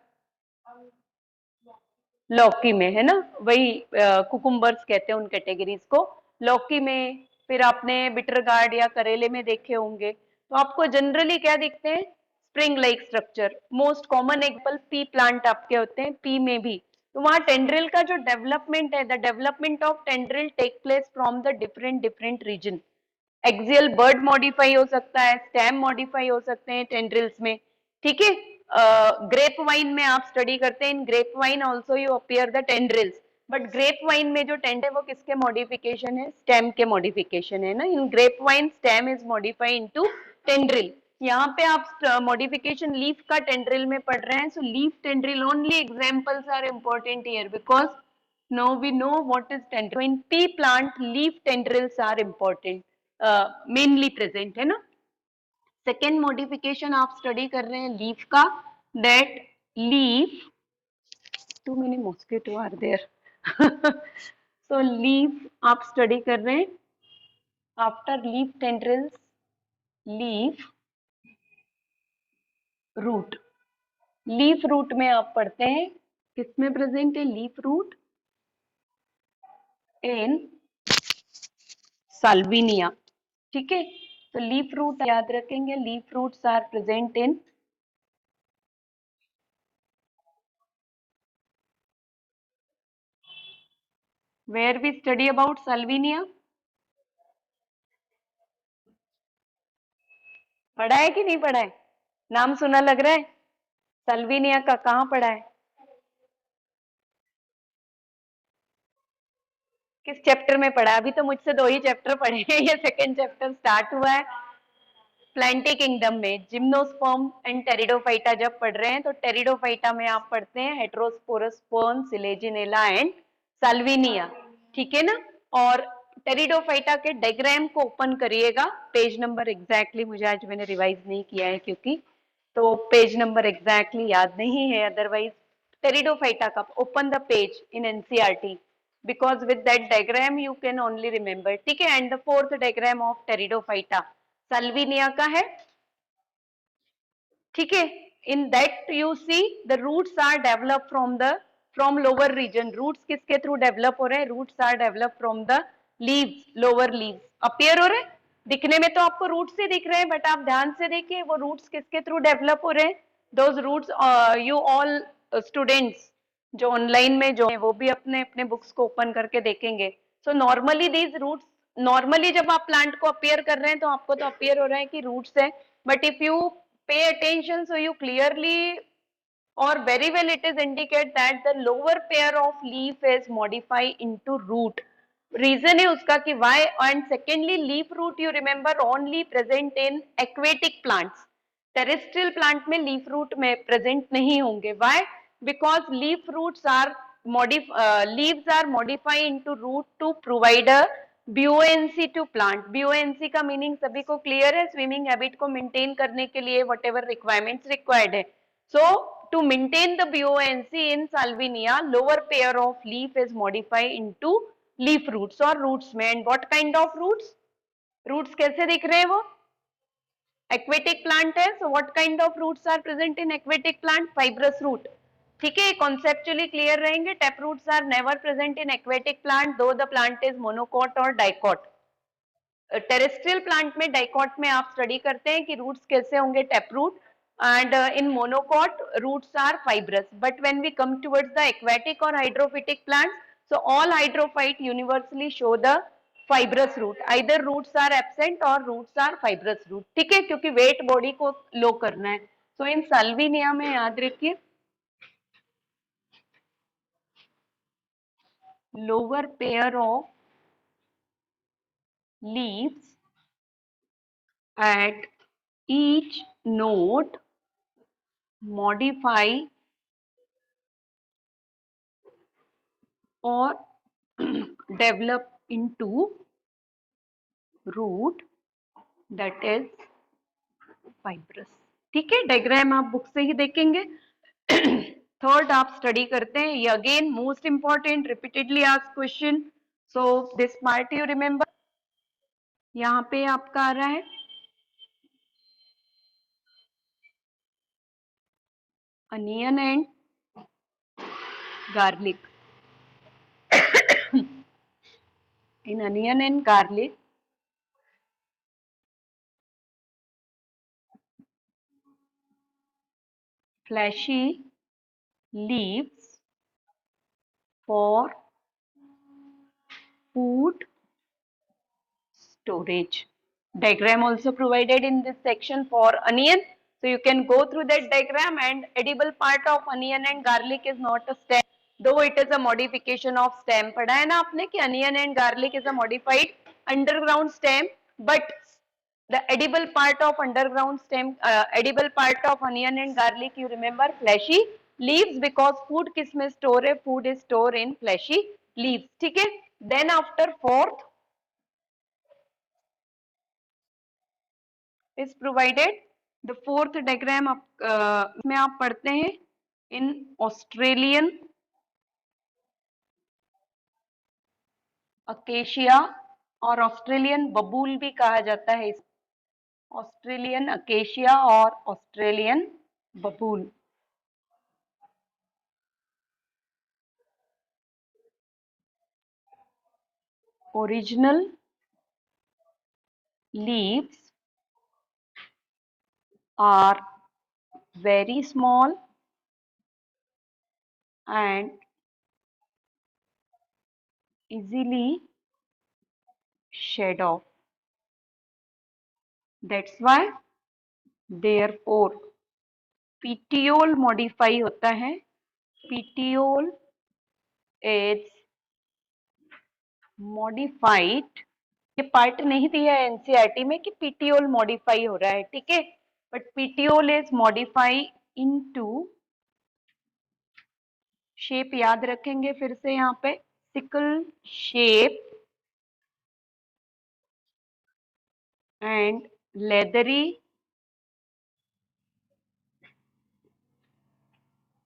लौकी में है ना वही कुकुम्बर्स कहते हैं उन कैटेगरीज को लौकी में फिर आपने बिटर गार्ड या करेले में देखे होंगे तो आपको जनरली क्या दिखते हैं spring like structure most common example P plant आपके होते हैं पी में भी तो वहां टेंड्रिल का जो डेवलपमेंट है the development of tendril take place from the different different region axial bud modify हो सकता है स्टेम मॉडिफाई हो सकते हैं टेंड्रिल्स में ठीक है ग्रेप वाइन में आप स्टडी करते हैं in grape vine also you appear the tendrils but grape vine में जो टेंड है वो किसके मॉडिफिकेशन है स्टेम के मॉडिफिकेशन है ना in grape vine stem is modify into tendril यहाँ पे आप मॉडिफिकेशन लीफ का टेंड्रिल में पढ़ रहे हैं so leaf tendril only examples are important here because now we know what is tendril. So in pea plant leaf tendrils are important mainly present है ना सेकेंड मॉडिफिकेशन आप स्टडी कर रहे हैं लीफ का that leaf too many mosquito are there so leaf आप study कर रहे हैं after leaf tendrils leaf root leaf root में आप पढ़ते हैं किसमें प्रेजेंट है लीफ रूट इन साल्विनिया ठीक है तो लीफ रूट याद रखेंगे leaf roots are present in where we study about Salvinia. पढ़ा है कि नहीं पढ़ा है? नाम सुना लग रहा है? सल्विनिया का कहाँ पढ़ा है? किस चैप्टर में पढ़ा है? अभी तो मुझसे 2 ही चैप्टर पढ़े हैं, ये सेकंड चैप्टर स्टार्ट हुआ है। प्लांटी किंगडम में जिम्नोस्पर्म एंड टेरिडोफाइटा जब पढ़ रहे हैं तो टेरिडोफाइटा में आप पढ़ते हैं heterosporous fern, Selaginella and Salvinia, ठीक है ना। और टेरिडोफाइटा के डायग्राम को ओपन करिएगा, पेज नंबर एग्जैक्टली मुझे आज मैंने रिवाइज नहीं किया है क्योंकि, तो पेज नंबर एग्जैक्टली याद नहीं है, अदरवाइज टेरिडोफाइटा का open the page in NCERT because with that diagram you can only remember, ठीक है। And the fourth diagram of Pteridophyta Salvinia का है, ठीक है। In that you see the roots are develop from lower region. Roots किसके through develop हो रहे हैं? Roots are develop from the leaves, lower leaves appear हो रहे हैं। दिखने में तो आपको रूट्स ही दिख रहे हैं, बट आप ध्यान से देखिए वो रूट्स किसके थ्रू डेवलप हो रहे हैं। Those roots you all students जो ऑनलाइन में जो है वो भी अपने अपने बुक्स को ओपन करके देखेंगे। So normally these roots, normally जब आप प्लांट को अपीयर कर रहे हैं तो आपको तो अपीयर हो रहा है कि रूट्स है, but if you pay attention so you clearly or very well it is indicate that the lower pair of leaf is modified into root. Reason है उसका कि why, and secondly leaf root you remember only present in aquatic plants, terrestrial plant में leaf root में present नहीं होंगे। why? Because leaf roots are leaves are modified into root to provide a buoyancy to plant। buoyancy का meaning सभी को clear है? Swimming habit को maintain करने के लिए वट एवर रिक्वायरमेंट्स रिक्वायर्ड है। so to maintain the buoyancy in salvinia lower pair of leaf is modified into leaf roots or roots में। and what kind of roots? roots कैसे दिख रहे हैं वो? aquatic plant है, so what kind of roots are present in aquatic plant? fibrous root, ठीक है। Conceptually clear रहेंगे। Tap roots are never present in aquatic plant though the plant is monocot और डाइकॉट। टेरेस्ट्रियल प्लांट में dicot में आप study करते हैं कि रूट्स कैसे होंगे, tap root, and in monocot roots are fibrous. But when we come towards the aquatic और hydrophytic plant, so all hydrophyte universally show the fibrous root, either roots are absent और roots are fibrous root, ठीक है, क्योंकि weight body को लो करना है। So इन Salvinia में याद रखिए lower pair of leaves at each node modify or develop into root that is fibrous, ठीक है। डायग्राम आप बुक से ही देखेंगे। थर्ड आप स्टडी करते हैं, ये again most important repeatedly asked question, so this part you remember. यहाँ पे आपका आ रहा है onion and garlic. in onion and garlic fleshy leaves for food storage. Diagram also provided in this section for onion. So you can go through that diagram, and edible part of onion and garlic is not a stem, though it is a modification of stem. पढ़ा है ना आपने कि onion and garlic is a modified underground stem, but the edible part of underground stem, edible part of onion and garlic you remember fleshy leaves, because food किस में store है? food is stored in fleshy leaves, ठीक है। then after fourth is provided the fourth diagram में आप पढ़ते हैं in Australian acacia और ऑस्ट्रेलियन बबूल भी कहा जाता है, ऑस्ट्रेलियन अकेशिया और ऑस्ट्रेलियन बबूल। original leaves are very small and easily shed off. That's why therefore petiole modify होता है. Petiole is modified. ये पार्ट नहीं दिया है एनसीईआरटी में कि पीटीओल मॉडिफाई हो रहा है, ठीक है, but petiole is modify into shape. याद रखेंगे फिर से यहाँ पे sickle shape and leathery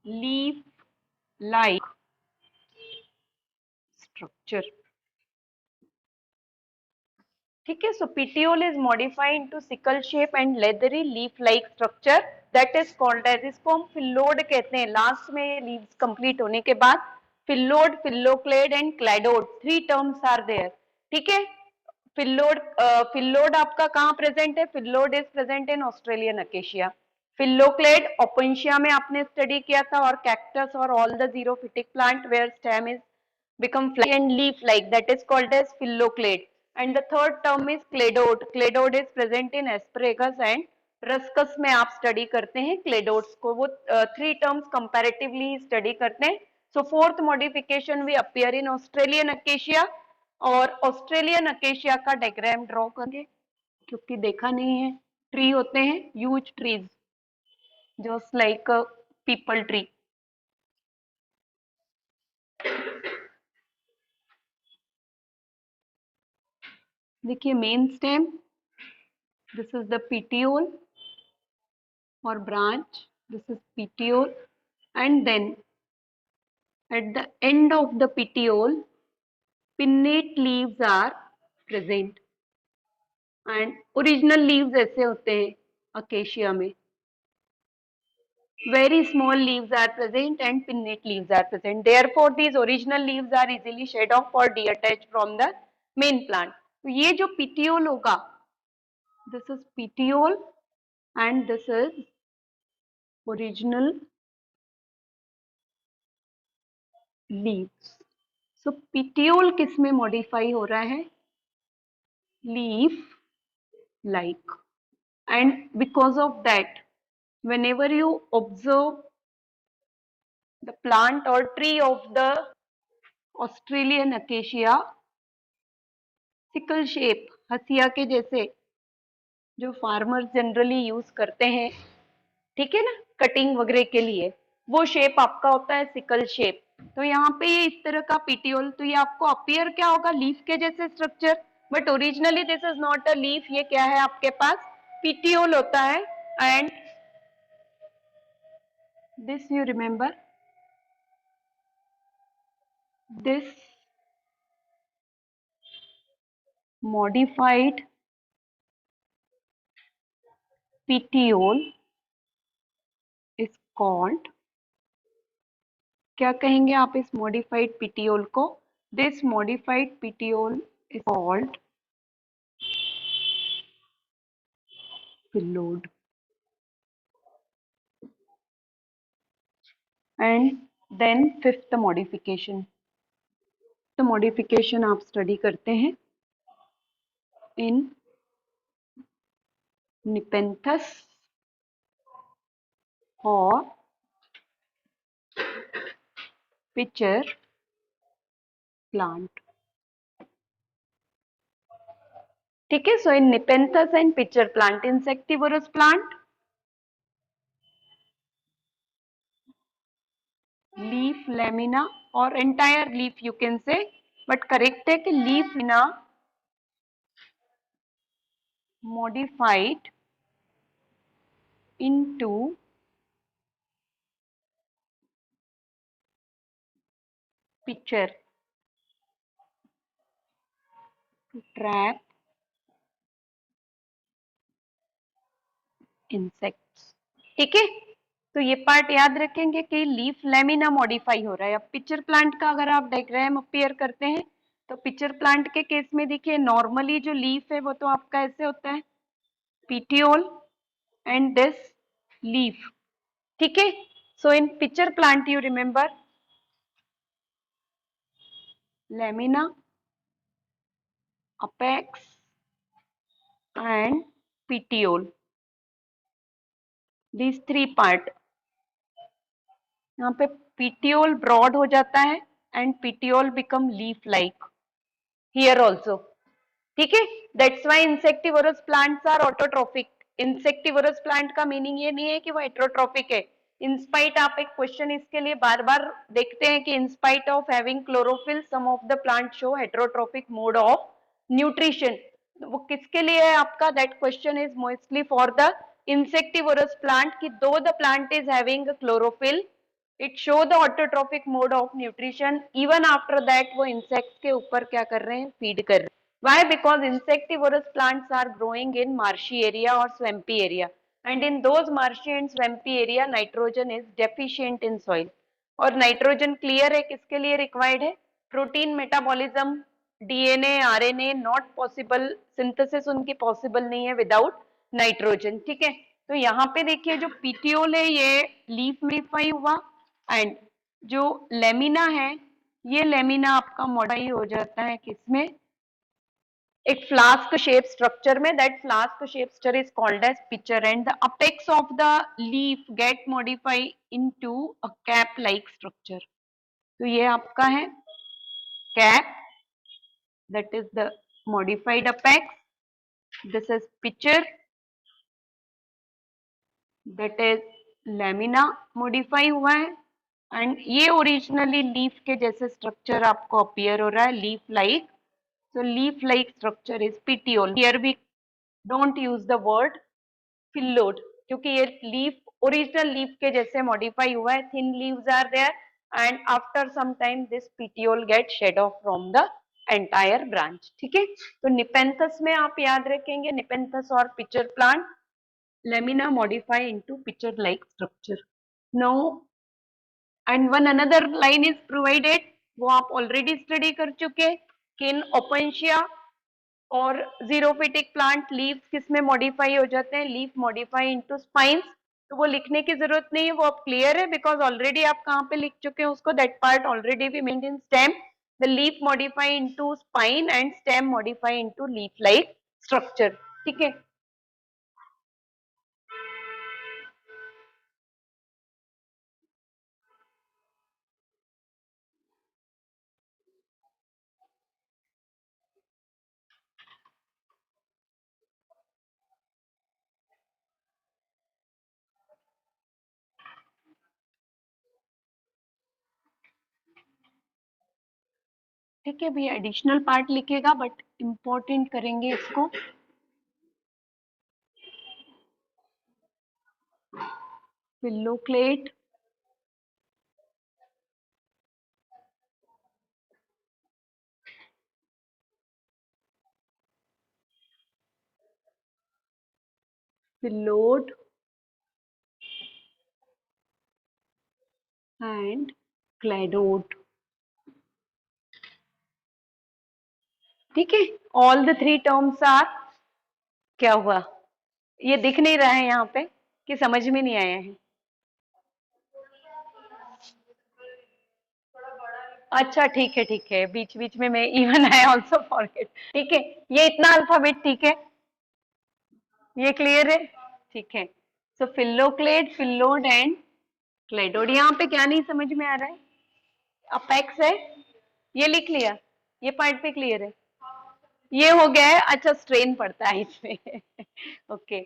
leaf like structure. ठीक है, so petiole is modified into sickle shape and leathery leaf like structure, that is called as, इसको हम फिल्लोड कहते हैं. लास्ट में लीव्स कंप्लीट होने के बाद phyllode, phylloclade and cladode, 3 terms are there. ठीक है, फिल्लोड, फिल्लोड आपका कहाँ प्रेजेंट है? Phyllode is present in Australian acacia. Phylloclade opuntia में आपने स्टडी किया था, और कैक्टस और all the xerophytic plant where stem is become flat and leaf like, that is called as phylloclade. And the third term is cladode. Cladode is present in asparagus and ruscus में आप study करते हैं क्लेडोड्स को. वो 3 terms comparatively study करते हैं. So fourth modification we appear in Australian acacia. और Australian acacia का डायग्राम ड्रॉ करेंगे क्योंकि देखा नहीं है. ट्री होते हैं huge trees just like peepal tree. देखिए main stem, this is the petiole or branch, this is petiole, and then at the end of the petiole pinnate leaves are present, and original leaves ऐसे होते हैं acacia में. Very small leaves are present and pinnate leaves are present. Therefore these original leaves are easily shed off or detached from the main plant. तो ये जो petiole होगा, this is petiole and this is original leaves. So petiole किस में modify हो रहा है? Leaf like. And because of that, whenever you observe the plant or tree of the Australian acacia, sickle shape, हसिया के जैसे जो फार्मर्स जनरली यूज करते हैं, ठीक है ना, कटिंग वगैरह के लिए, वो शेप आपका होता है सिकल शेप. तो यहाँ पे ये इस तरह का पीटियोल, तो ये आपको अपीयर क्या होगा? लीफ के जैसे structure, but originally this is not a leaf. ये क्या है आपके पास? पीटियोल होता है. And this you remember, this modified petiole is called, क्या कहेंगे आप इस मॉडिफाइड petiole को? This modified petiole is called phyllodes. And then fifth modification, तो मॉडिफिकेशन आप स्टडी करते हैं इन निपेंथस और पिचर प्लांट. ठीक है, so in nepenthes and pitcher plant, insectivorous plant, leaf lamina और entire leaf you can say, but correct है कि leaf lamina modified into pitcher to trap insects. ठीक है, तो ये पार्ट याद रखेंगे कि लीफ लैमिना मॉडिफाई हो रहा है. अब पिक्चर प्लांट का अगर आप डायग्राम अपीयर करते हैं तो पिक्चर प्लांट के केस में देखिए नॉर्मली जो लीफ है वो तो आपका ऐसे होता है, पीटियोल एंड दिस लीफ. ठीक है, so in picture plant you remember lamina, apex and petiole, these three part. यहाँ पे पिटियोल ब्रॉड हो जाता है and petiole become leaf like here also. ठीक है, that's why insectivorous plants are autotrophic. Insectivorous plant का मीनिंग ये नहीं है कि वो हेट्रोट्रॉफिक है। इंस्पाइट, आप एक क्वेश्चन इसके लिए बार बार देखते हैं कि in spite of having chlorophyll some of the plant show heterotrophic mode of nutrition. वो किसके लिए है आपका? That question is mostly for the insectivorous plant कि though the plant is having chlorophyll it show the autotrophic mode of nutrition even after that वो insects के ऊपर क्या कर रहे हैं? feed कर रहे हैं। Why? Because insectivorous plants are growing in marshy area or swampy area and in those marshy and swampy area nitrogen is deficient in soil। और नाइट्रोजन क्लियर है किसके लिए रिक्वायर्ड है? Protein metabolism, DNA, RNA not possible, synthesis उनकी possible नहीं है without nitrogen. ठीक है, तो यहाँ पे देखिए जो पीटियोल है ये लीफ मॉडिफाई हुआ एंड जो लेमिना है ये लेमिना आपका मॉडिफाई हो जाता है किसमें? एक फ्लास्क शेप स्ट्रक्चर में। That flask shape structure is called as pitcher and the apex of the leaf get modify into a cap like structure. तो ये आपका है cap, that is the modified apex, this is pitcher, that is lamina modify हुआ है and ये originally leaf के जैसे structure आपको अपीयर हो रहा है, leaf like. so leaf like structure is petiole, here we don't use the word phyllodes क्योंकि ये लीफ ओरिजिनल लीफ के जैसे मॉडिफाई हुआ है, thin leaves are there and after some time this petiole get shed off from the entire branch। ठीक है, तो निपेंथस में आप याद रखेंगे निपेंथस और pitcher plant, lamina modify into picture like structure. Now and one another line is provided, वो आप ऑलरेडी स्टडी कर चुके कि इन ओपेंशिया और जीरोफिटिक प्लांट लीव्स किस में मॉडिफाई हो जाते हैं? Leaf modify into spines. तो वो लिखने की जरूरत नहीं है, वो अब क्लियर है बिकॉज ऑलरेडी आप कहाँ पे लिख चुके हैं उसको, that part already we meant in stem. The leaf modify into spine and stem modify into leaf like structure. ठीक है, ठीक है भैया, एडिशनल पार्ट लिखेगा बट इंपॉर्टेंट करेंगे इसको। Phylloclade, phyllode and cladode. ठीक है, all the three terms are, क्या हुआ? ये दिख नहीं रहा है यहाँ पे कि समझ में नहीं आया है? अच्छा ठीक है, बीच बीच में मैं इवन आई ऑल्सो फॉरगेट। ठीक है, ये इतना अल्फाबेट ठीक है, ये क्लियर है? ठीक है, सो फिल्लोक्लेड, फिल्लोड एंड क्लेडोड। यहाँ पे क्या नहीं समझ में आ रहा है? अपेक्स है, ये लिख लिया, ये पार्ट पे क्लियर है, ये हो गया है। अच्छा, स्ट्रेन पड़ता है इसमें okay,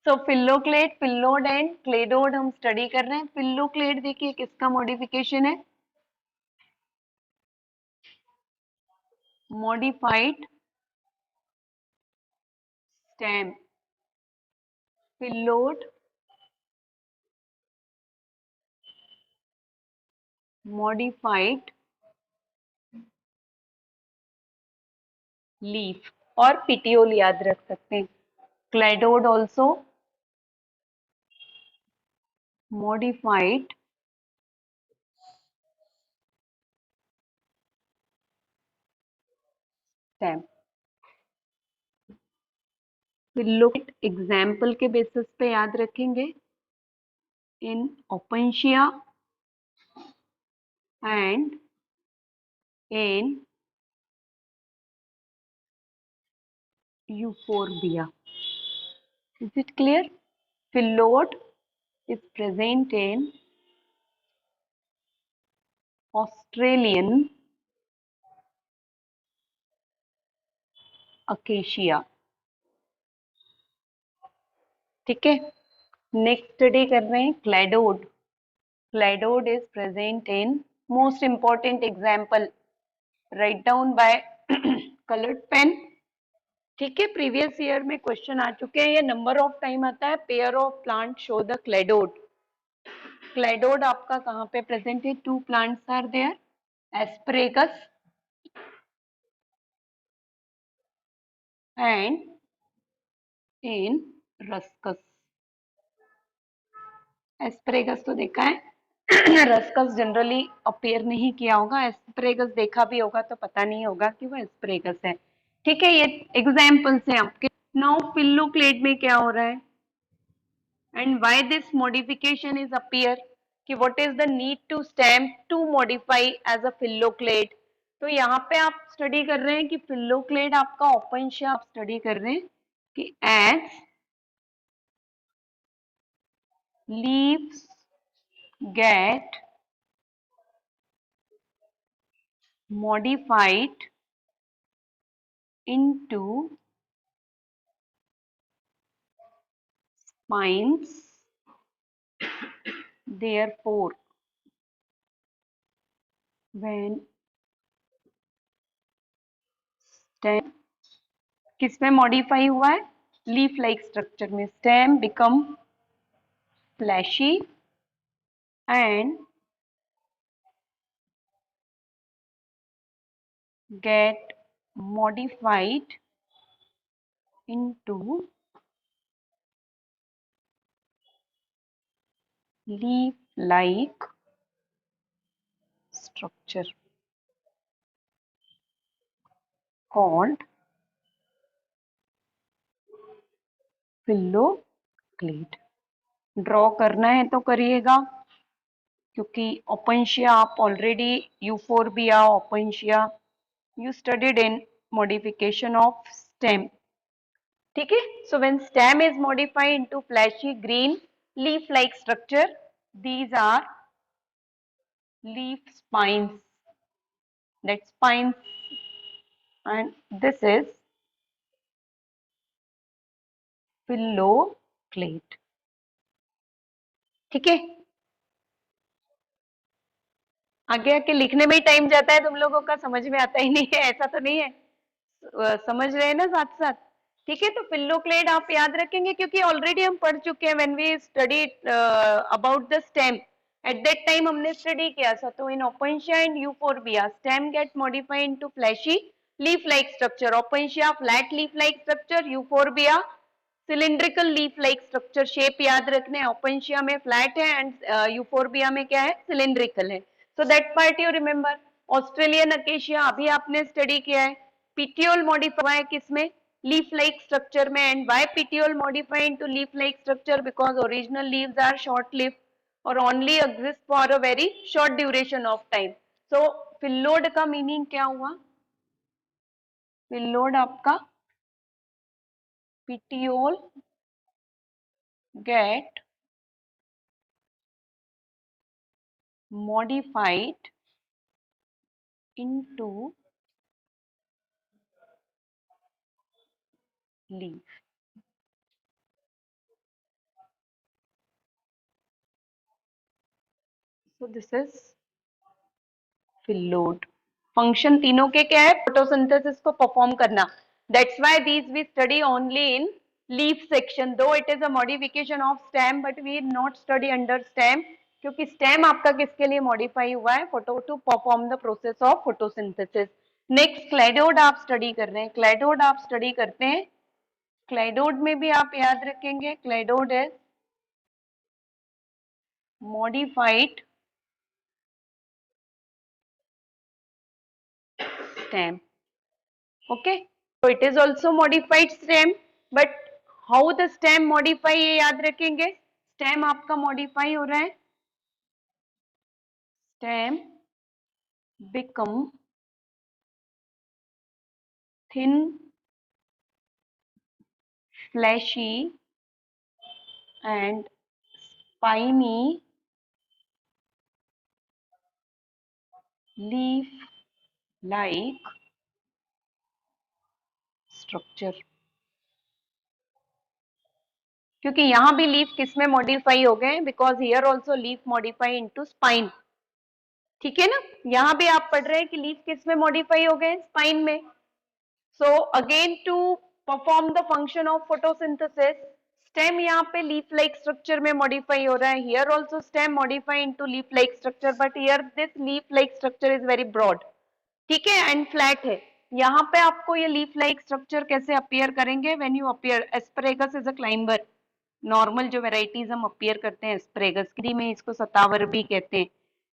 so phylloclade, phyllode and cladode हम स्टडी कर रहे हैं। फिल्लोक्लेड देखिए किसका मॉडिफिकेशन है? Modified stem. Phyllode modified leaf, और पिटियोल याद रख सकते हैं। Cladode also modified stem. Phyllode example के बेसिस पे याद रखेंगे, in opuntia and in euphorbia. Is it clear? Phyllodes is present in Australian acacia. ठीक है, नेक्स्ट स्टडी कर रहे हैं cladode. Cladode is present in, most important example, write down by coloured pen. ठीक है, प्रीवियस ईयर में question आ चुके हैं. ये नंबर ऑफ टाइम आता है. Pair of plant show the cladode. Cladode आपका कहाँ पे प्रेजेंट है? Two plants are there, asparagus and in ruscus. Asparagus तो देखा है, रस्कस जनरली अपीयर नहीं किया होगा. एस्परेगस देखा भी होगा तो पता नहीं होगा कि वो एस्परेगस है. ठीक है, ये एग्जाम्पल्स हैं आपके. नाउ पिल्लोक्लेड में क्या हो रहा है and why this modification is appear, कि what is the need to stem to modify as a phylloclade. तो यहाँ पे आप स्टडी कर रहे हैं कि पिल्लोक्लेड आपका ओपन शेप, आप स्टडी कर रहे हैं कि as leaves get modified into spines, therefore when stem किस में मॉडिफाई हुआ है? लीफ लाइक स्ट्रक्चर में. Stem become fleshy and get modified into leaf like structure called phylloclade. Draw करना है तो करिएगा, क्योंकि ओपेंशिया आप already, euphorbia, opuntia you studied in modification of stem. ठीक है, so when stem is modified into fleshy green leaf like structure, these are leaf spines, that spines, and this is पिल्लोक्लेड. ठीक है, आगे आके लिखने में ही टाइम जाता है तुम लोगों का, समझ में आता ही नहीं है, ऐसा तो नहीं है. समझ रहे हैं ना साथ साथ. ठीक है, तो पिल्लोक्लेड आप याद रखेंगे क्योंकि ऑलरेडी हम पढ़ चुके हैं. When we study about the stem, at that time हमने स्टडी किया था. तो in opuntia and euphorbia stem get modified into fleshy leaf like structure. Opuntia flat leaf like structure, euphorbia cylindrical leaf like structure. Shape याद रखने हैं, ओपेंशिया में flat है and euphorbia में क्या है? सिलिंड्रिकल है. So that part you remember. Australian acacia अभी आपने स्टडी किया है. पिटियोल मॉडिफाई हुआ है किसमें? लीफ लाइक स्ट्रक्चर में. And why petiole modify into leaf like structure? Because original leaves are short lived और only exist for a very short duration of time. So phyllode का meaning क्या हुआ? Phyllode आपका petiole get modified into leaf. So this is phyllodes. Function तीनों के क्या है? Photosynthesis को परफॉर्म करना. That's why these we study only in leaf section, though it is a modification of stem, but we not study under stem, क्योंकि stem आपका किसके लिए मॉडिफाई हुआ है? Photo to perform the process of photosynthesis. Next cladode आप study कर रहे हैं. क्लैडोड आप स्टडी करते हैं. क्लैडोड में भी आप याद रखेंगे, cladode is modified stem. Okay, so it is also modified stem, but how the stem modify ये याद रखेंगे. stem आपका modify हो रहा है, stem become thin fleshy and spiny leaf like structure। क्योंकि यहां भी लीफ किस में मॉडिफाई हो गए, because here also leaf modify into spine. ठीक है ना, यहां भी आप पढ़ रहे हैं कि लीफ किस में मॉडिफाई हो गए, स्पाइन में। So again to perform the function of photosynthesis, stem यहाँ पे लीफ लाइक स्ट्रक्चर में मॉडिफाई हो रहा है, here also stem modify into leaf like structure, but here this leaf like structure is very broad, ठीक है, and flat है। यहाँ पे आपको ये लीफ लाइक स्ट्रक्चर कैसे अपीयर करेंगे, when you appear, asparagus is a climber, normal जो वेराइटीज हम अपीयर करते हैं एस्परेगस की, में इसको सतावर भी कहते हैं,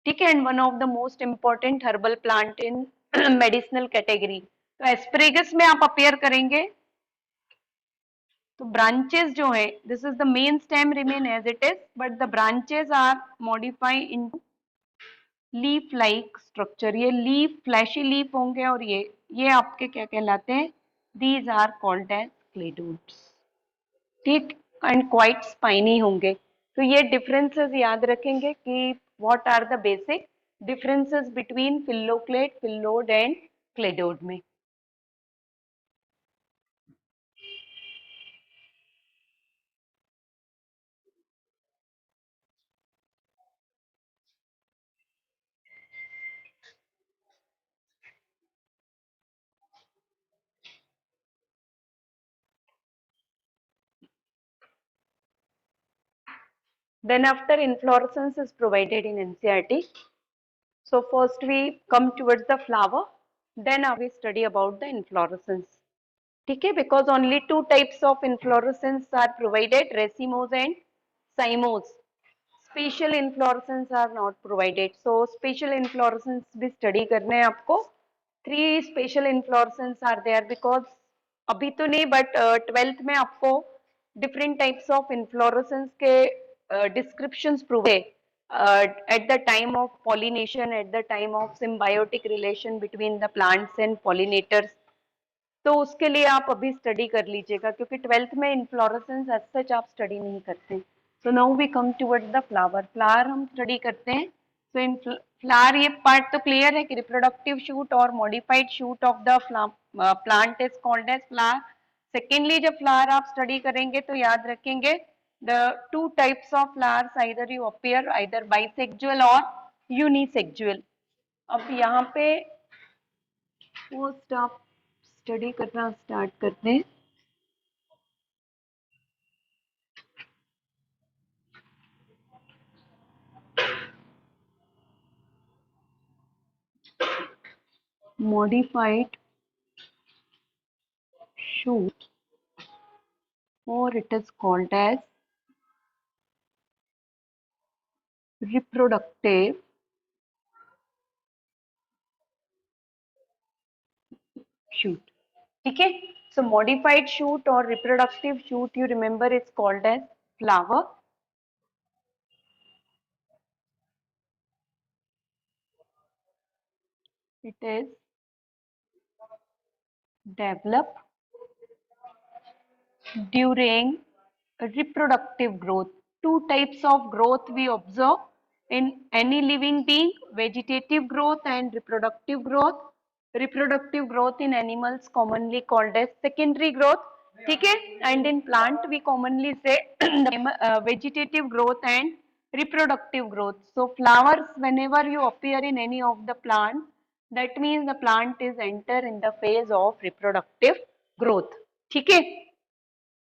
ठीक है, and one of the most important herbal plant in medicinal category. तो एस्परेगस में आप अपीयर करेंगे तो ब्रांचेस जो है, this is the main stem remain as it is, but the branches are modify in leaf like structure. ये leaf fleshy leaf होंगे और ये आपके क्या कहलाते हैं, these are called as cladodes, ठीक, एंड क्वाइट स्पाइनी होंगे। तो ये डिफरेंसेस याद रखेंगे कि what are the basic differences between phylloclade, phyllode and cladode में। Then after inflorescence is provided in NCERT. So first we come towards the flower, then we study about the inflorescence. Okay, because only two types of inflorescence are provided, racemose and cymose. Special inflorescence are not provided. So special inflorescence भी study करने हैं आपको। Three special inflorescence are there because अभी तो नहीं, but 12th में आपको different types of inflorescence के descriptions prove है at the time of pollination, at the time of symbiotic relation between the plants and pollinators। तो उसके लिए आप अभी स्टडी कर लीजिएगा, क्योंकि 12th में इन्फ्लोरेसेंस एज सच आप स्टडी नहीं करते। So now we come towards the flower, flower हम स्टडी करते हैं। सो इन फ्लावर ये पार्ट तो क्लियर है कि रिप्रोडक्टिव शूट और modified shoot of the plant is called as flower. Secondly जब फ्लावर आप स्टडी करेंगे तो याद रखेंगे the two types of flowers, either you appear either bisexual और यूनिसेक्सुअल। अब यहाँ पे फर्स्ट आप स्टडी करना स्टार्ट करते हैं। Modified shoot, or it is called as reproductive shoot, ठीक है। So modified shoot or reproductive shoot, you remember, it's called as flower। It is developed during reproductive growth। Two types of growth we observe in any living being, vegetative growth and reproductive growth। Reproductive growth in animals commonly called as secondary growth, ठीक है, and in plant we commonly say vegetative growth and reproductive growth। So flowers whenever you appear in any of the plant, that means the plant is enter in the phase of reproductive growth, ठीक है।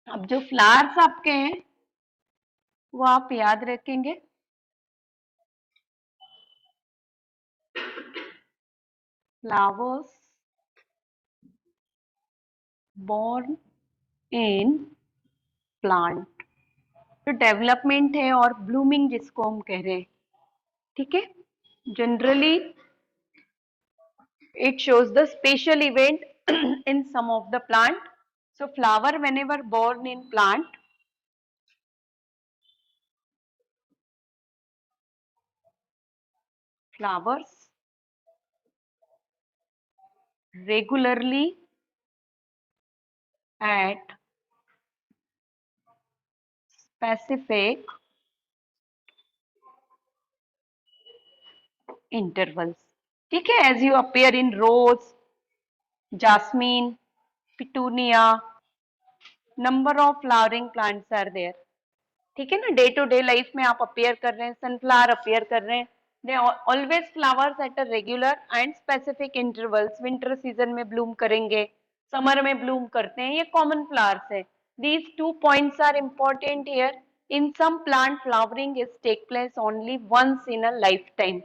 अब जो flowers आपके हैं वो आप याद रखेंगे, फ्लावर्स born in प्लांट, जो डेवलपमेंट है और ब्लूमिंग जिसको हम कह रहे हैं, ठीक है। Generally it shows the special event in some of the plant। So flower whenever born in plant, flowers regularly at specific intervals. ठीक है, as you appear in rose, jasmine, petunia, number of flowering plants are there. ठीक है ना, day to day life में आप appear कर रहे हैं, सनफ्लावर अपियर कर रहे हैं, they always flowers at a regular and specific intervals. Winter season में ब्लूम करेंगे, समर में ब्लूम करते हैं, ये कॉमन फ्लावर्स है. These 2 points are important here. In some plant flowering is take place only once in a life time.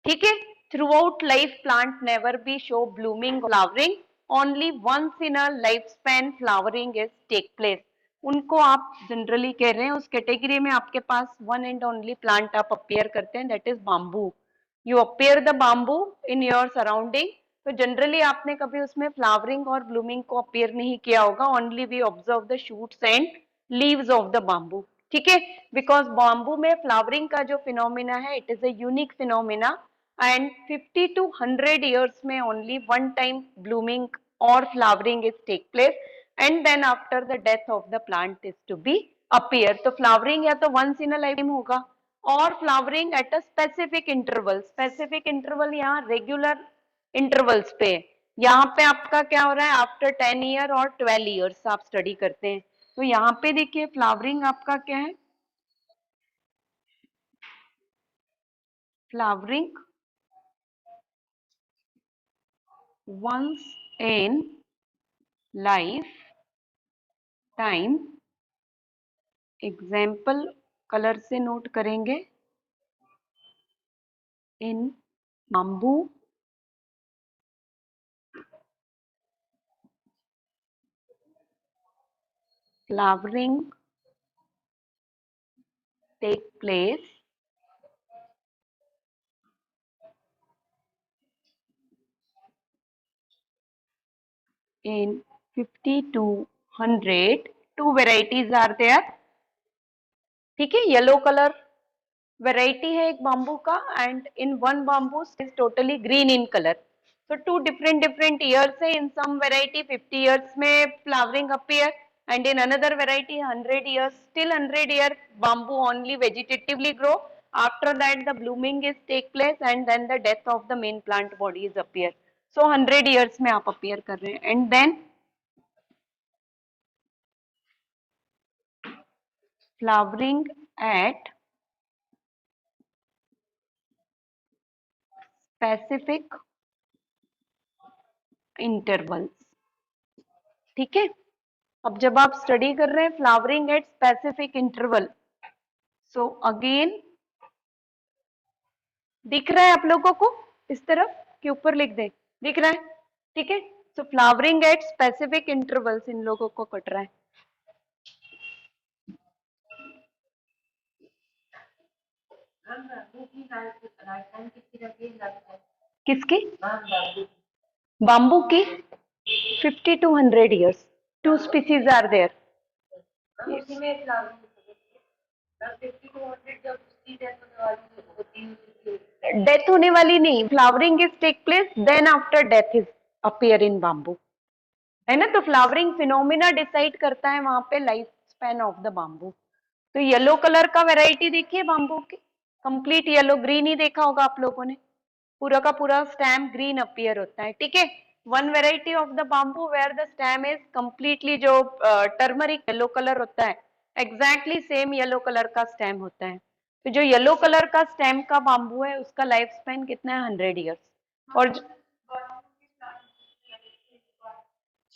ठीक है, throughout life plant never be show blooming flowering, only once in a life span flowering is take place. उनको आप generally कह रहे हैं, उस category में आपके पास वन एंड ओनली प्लांट आप अपियर करते हैं, that is bamboo. You appear the bamboo in your surrounding. तो जनरली आपने कभी उसमें फ्लावरिंग और ब्लूमिंग को अपियर नहीं किया होगा, only we observe the shoots and leaves of the bamboo. ठीक है, बिकॉज बाम्बू में फ्लावरिंग का जो फिनोमिना है, it is a unique phenomena, and 50 to 100 years में ओनली वन टाइम ब्लूमिंग और flowering is take place, and then after the death of the plant is to be appear. तो flowering या तो once in a lifetime होगा और flowering at a specific interval. specific interval यहाँ regular intervals पे. यहाँ पे आपका क्या हो रहा है, आफ्टर 10 ईयर और 12 ईयर्स आप स्टडी करते हैं. तो यहाँ पे देखिए फ्लावरिंग आपका क्या है, flowering once in life time. Example colour से नोट करेंगे, इन bamboo, flowering take place in 50 to 100. Two varieties are there. ठीक है, येलो कलर वेराइटी है एक बाम्बू का, and in one bamboo is totally green in colour. तो two different different years है. In some variety 50 years में flowering appear, and in another variety 100 years. Still 100 year bamboo only vegetatively grow. After that the blooming is take place and then the death of the main plant body is appear. So 100 years में आप appear कर रहे हैं, and then flowering at specific intervals. ठीक है, अब जब आप स्टडी कर रहे हैं flowering at specific interval, so again दिख रहा है आप लोगों को, इस तरफ के ऊपर लिख दें, दिख रहा है. ठीक है, सो फ्लावरिंग एट स्पेसिफिक इंटरवल्स इन लोगों को कट रहा है. किसकी, बाम्बू की 50 to 100 years. Two species are there. Death होने वाली नहीं, flowering is take place then after death is appear in bamboo, है ना. तो फ्लावरिंग फिनोमिना डिसाइड करता है वहां पे life span of the bamboo. तो येलो कलर का वेराइटी देखिए बाम्बू की, कंप्लीट येलो, ग्रीन ही देखा होगा आप लोगों ने, पूरा का पूरा स्टेम ग्रीन अपीयर होता है. ठीक है, one variety of the bamboo where the stem is completely, जो टर्मरिक येलो कलर होता है, एग्जैक्टली सेम येलो कलर का स्टेम होता है. तो जो येलो कलर का स्टेम का बाम्बू है उसका लाइफ स्पैन कितना है, 100 ईयर्स. और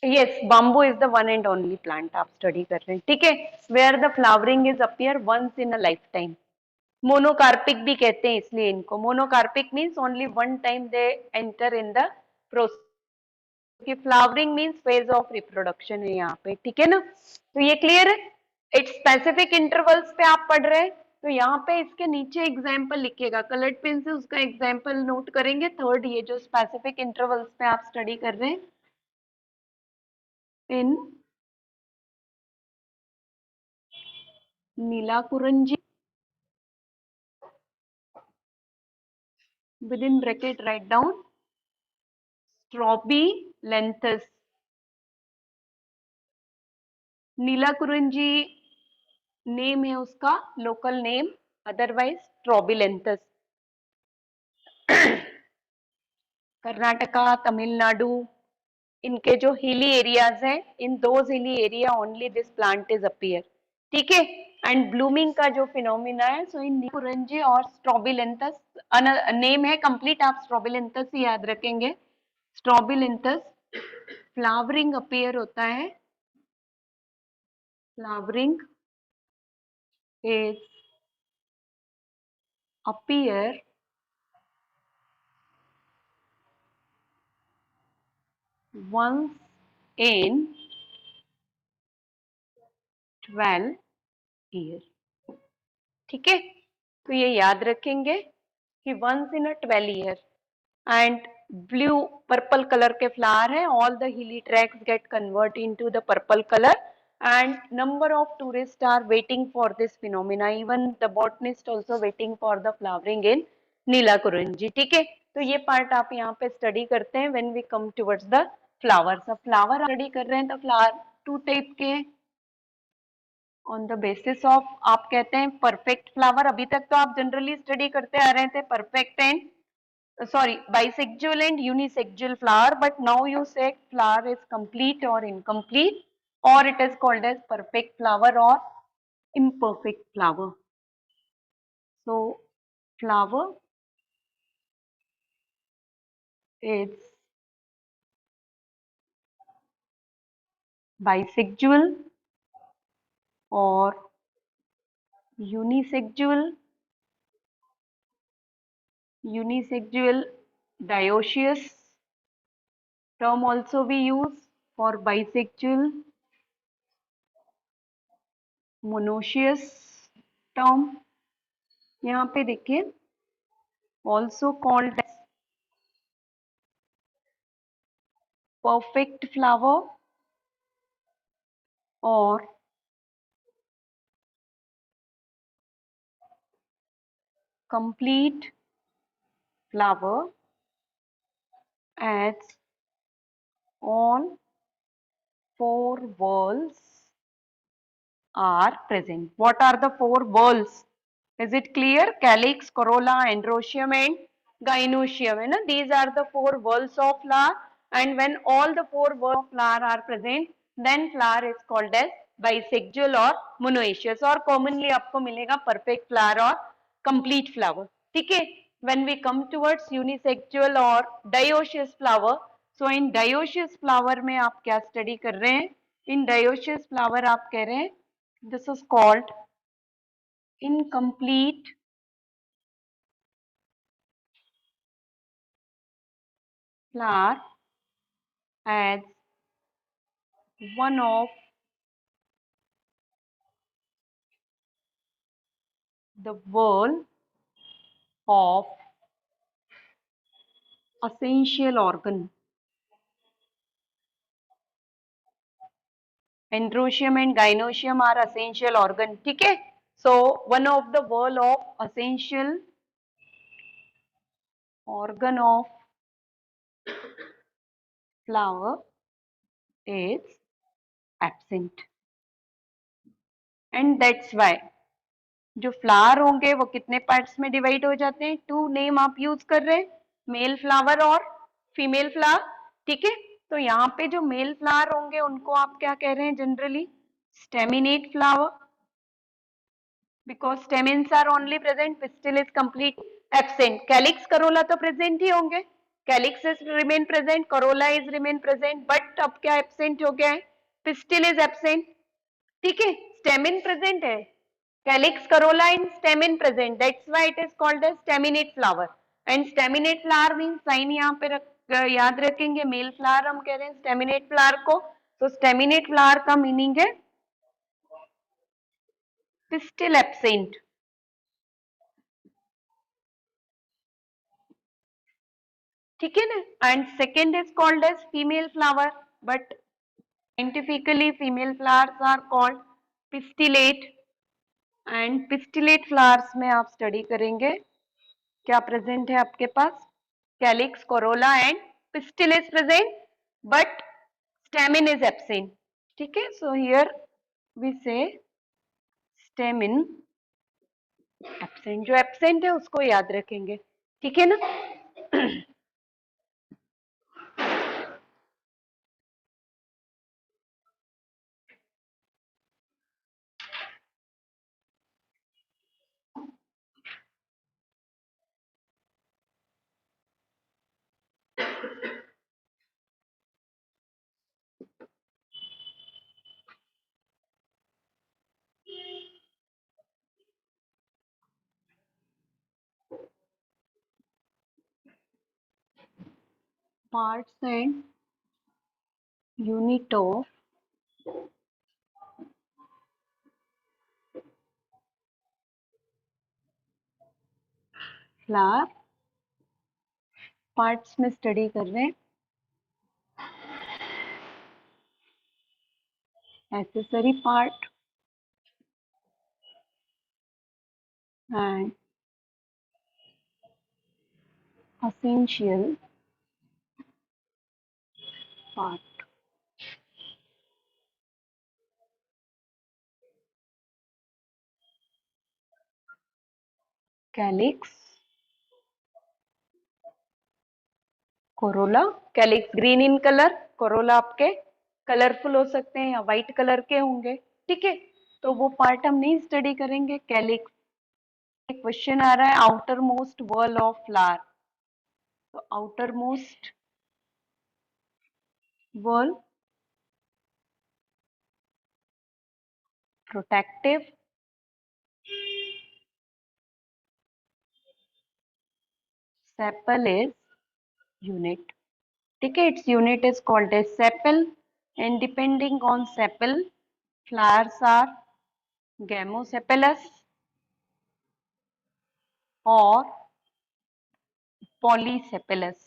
yes, bamboo is the one and only plant आप स्टडी कर रहे हैं. ठीक है, where the flowering is appear once in a life time. Monocarpic भी कहते हैं इसलिए इनको. Monocarpic means only one time they enter in the process. कि flowering means phase of reproduction है यहाँ पे. ठीक है ना, तो ये क्लियर है. इट्स स्पेसिफिक इंटरवल्स पे आप पढ़ रहे हैं, तो यहाँ पे इसके नीचे एग्जाम्पल लिखिएगा, कलर्ड पेन से उसका एग्जाम्पल नोट करेंगे. थर्ड, ये जो स्पेसिफिक इंटरवल्स पे आप स्टडी कर रहे हैं, in neelakurinji, within bracket write down Strobilanthes. Neelakurinji name है उसका local name, otherwise strobilanthes. Karnataka, Tamil Nadu, इनके जो हिली एरियाज हैं, in those hilly area only this plant is appear. ठीक है, एंड ब्लूमिंग का जो फिनोमिना है, सो इन नीलाकुरिंजी और स्ट्रोबिलेंथस, नेम है कंप्लीट, आप स्ट्रोबिलेंथस ही याद रखेंगे। स्ट्रोबिलेंथस फ्लावरिंग अपीयर होता है, flowering is appear once in 12 year. ठीक है, तो ये याद रखेंगे कि once in a 12 year. And blue purple colour के फ्लावर है, all the hilly tracks get convert into the purple colour and number of tourists are waiting for this phenomena, even the botanist also waiting for the flowering in नीलाकुरिंजी। ठीक है, तो ये part आप यहाँ पे study करते हैं when we come towards the flowers। अब फ्लावर स्टडी कर रहे हैं तो फ्लावर टू टाइप के हैं, ऑन द बेसिस ऑफ, आप कहते हैं परफेक्ट फ्लावर, अभी तक तो आप जनरली स्टडी करते आ रहे थे perfect and sorry bisexual and unisexual flower, but now you say flower is complete or incomplete, or it is called as perfect flower or imperfect flower. So flower is bisexual or unisexual, dioecious term also we use for bisexual, monoecious term यहाँ पे देखिए, also called as perfect flower or complete flower, as all four whorls are present. What are the four whorls? Is it clear? Calyx, corolla, androecium and gynoecium. And these are the four whorls of flower, and when all the four whorls of flower are present, then flower is called as bisexual or monoecious, or commonly आपको मिलेगा perfect flower और complete flower. ठीक है, when we come towards unisexual or dioecious flower, so in dioecious flower में आप क्या study कर रहे हैं? In dioecious flower आप कह रहे हैं this is called incomplete flower, as one of the whorl of essential organ. Androecium and gynoecium are essential organ. ठीक है, so one of the whorl of essential organ of flower is absent, and that's why जो flower होंगे वो कितने parts में divide हो जाते हैं? टू नेम आप यूज कर रहे हैं, मेल फ्लावर और फीमेल फ्लावर। ठीक है, तो यहाँ पे जो मेल फ्लावर होंगे उनको आप क्या कह रहे हैं generally? Staminate flower, because stamens are only present, pistil is complete absent. Calyx corolla तो प्रेजेंट ही होंगे, calyx is remain present, corolla is remain present, but अब क्या एब्सेंट हो गया है? Pistil is absent. ठीक है, स्टेमिन प्रेजेंट है, calyx, corolla and stamen present, that's why it is called as staminate flower। and staminate flower means sign यहाँ पे याद रखेंगे, मेल फ्लावर हम कह रहे हैं staminate flower को, तो staminate flower का मीनिंग है pistil absent। ठीक है ना, and second is called as female flower, but scientifically female flowers are called pistillate. And pistillate flowers में आप स्टडी करेंगे क्या प्रेजेंट है आपके पास? Calyx, corolla and pistil is present, but stamen is absent। ठीक है, so here we say stem in absent, जो एब्सेंट है उसको याद रखेंगे, ठीक है ना। Parts and unit of flower, parts में स्टडी कर रहे हैं, accessory part and essential part. Calyx, Corolla, calyx green in colour, Corolla आपके कलरफुल हो सकते हैं या व्हाइट कलर के होंगे, ठीक है, तो वो पार्ट हम नहीं स्टडी करेंगे। कैलिक्स, क्वेश्चन आ रहा है outer most wall of flower, तो outer most wall protective sepal is unit, ठीक है, its unit is called as sepal and depending on sepal flowers are gamosepalous or polysepalous.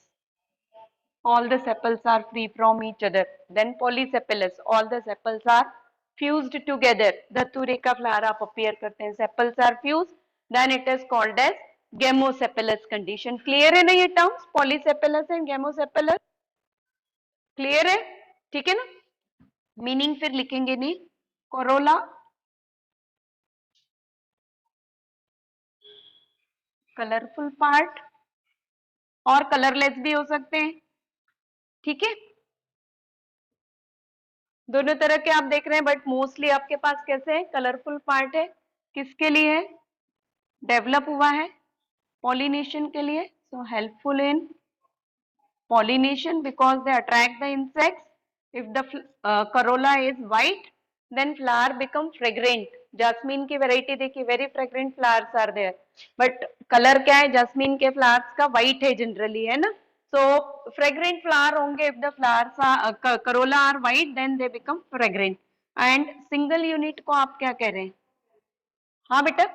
All the sepals are free from each other. Then polysepalous, all the sepals are fused together. धतूरे का flower आप appear करते हैं, sepals are fused, then it is called as gamosepalous condition. Clear है ना ये terms, polysepalous and gamosepalous? Clear है, ठीक है ना। मीनिंग फिर लिखेंगे नहीं, कोरोला कलरफुल पार्ट और कलरलेस भी हो सकते हैं, ठीक है, दोनों तरह के आप देख रहे हैं, बट मोस्टली आपके पास कैसे है, कलरफुल पार्ट है, किसके लिए है, डेवलप हुआ है पॉलिनेशन के लिए, so helpful in pollination because they attract the insects. If the corolla is white, then flower become fragrant. Jasmine की variety देखिए, very fragrant flowers are there. But color क्या है, jasmine के flowers का white है generally, है ना. So fragrant flower होंगे if the flowers are corolla are white, then they become fragrant. And single unit को आप क्या कह रहे हैं, हाँ बेटा,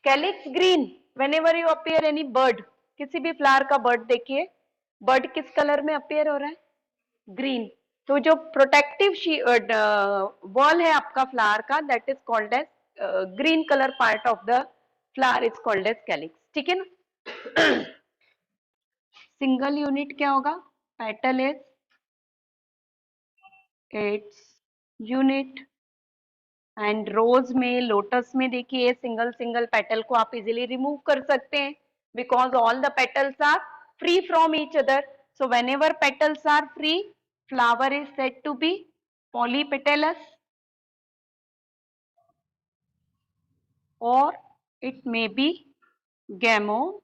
calyx green, whenever you appear any bird, किसी भी फ्लावर का बर्ड देखिए, बर्ड किस कलर में अपियर हो रहा है, ग्रीन, तो जो प्रोटेक्टिव वॉल है आपका फ्लावर का, that is called as green colour part of the flower is called as calyx, ठीक है ना। सिंगल यूनिट क्या होगा, petal is its unit, and rose में, लोटस में देखिए सिंगल सिंगल पेटल को आप इजीली रिमूव कर सकते हैं because all the petals are free from each other, so whenever petals are free, flower is said to be polypetalous or it may be gamopetalous,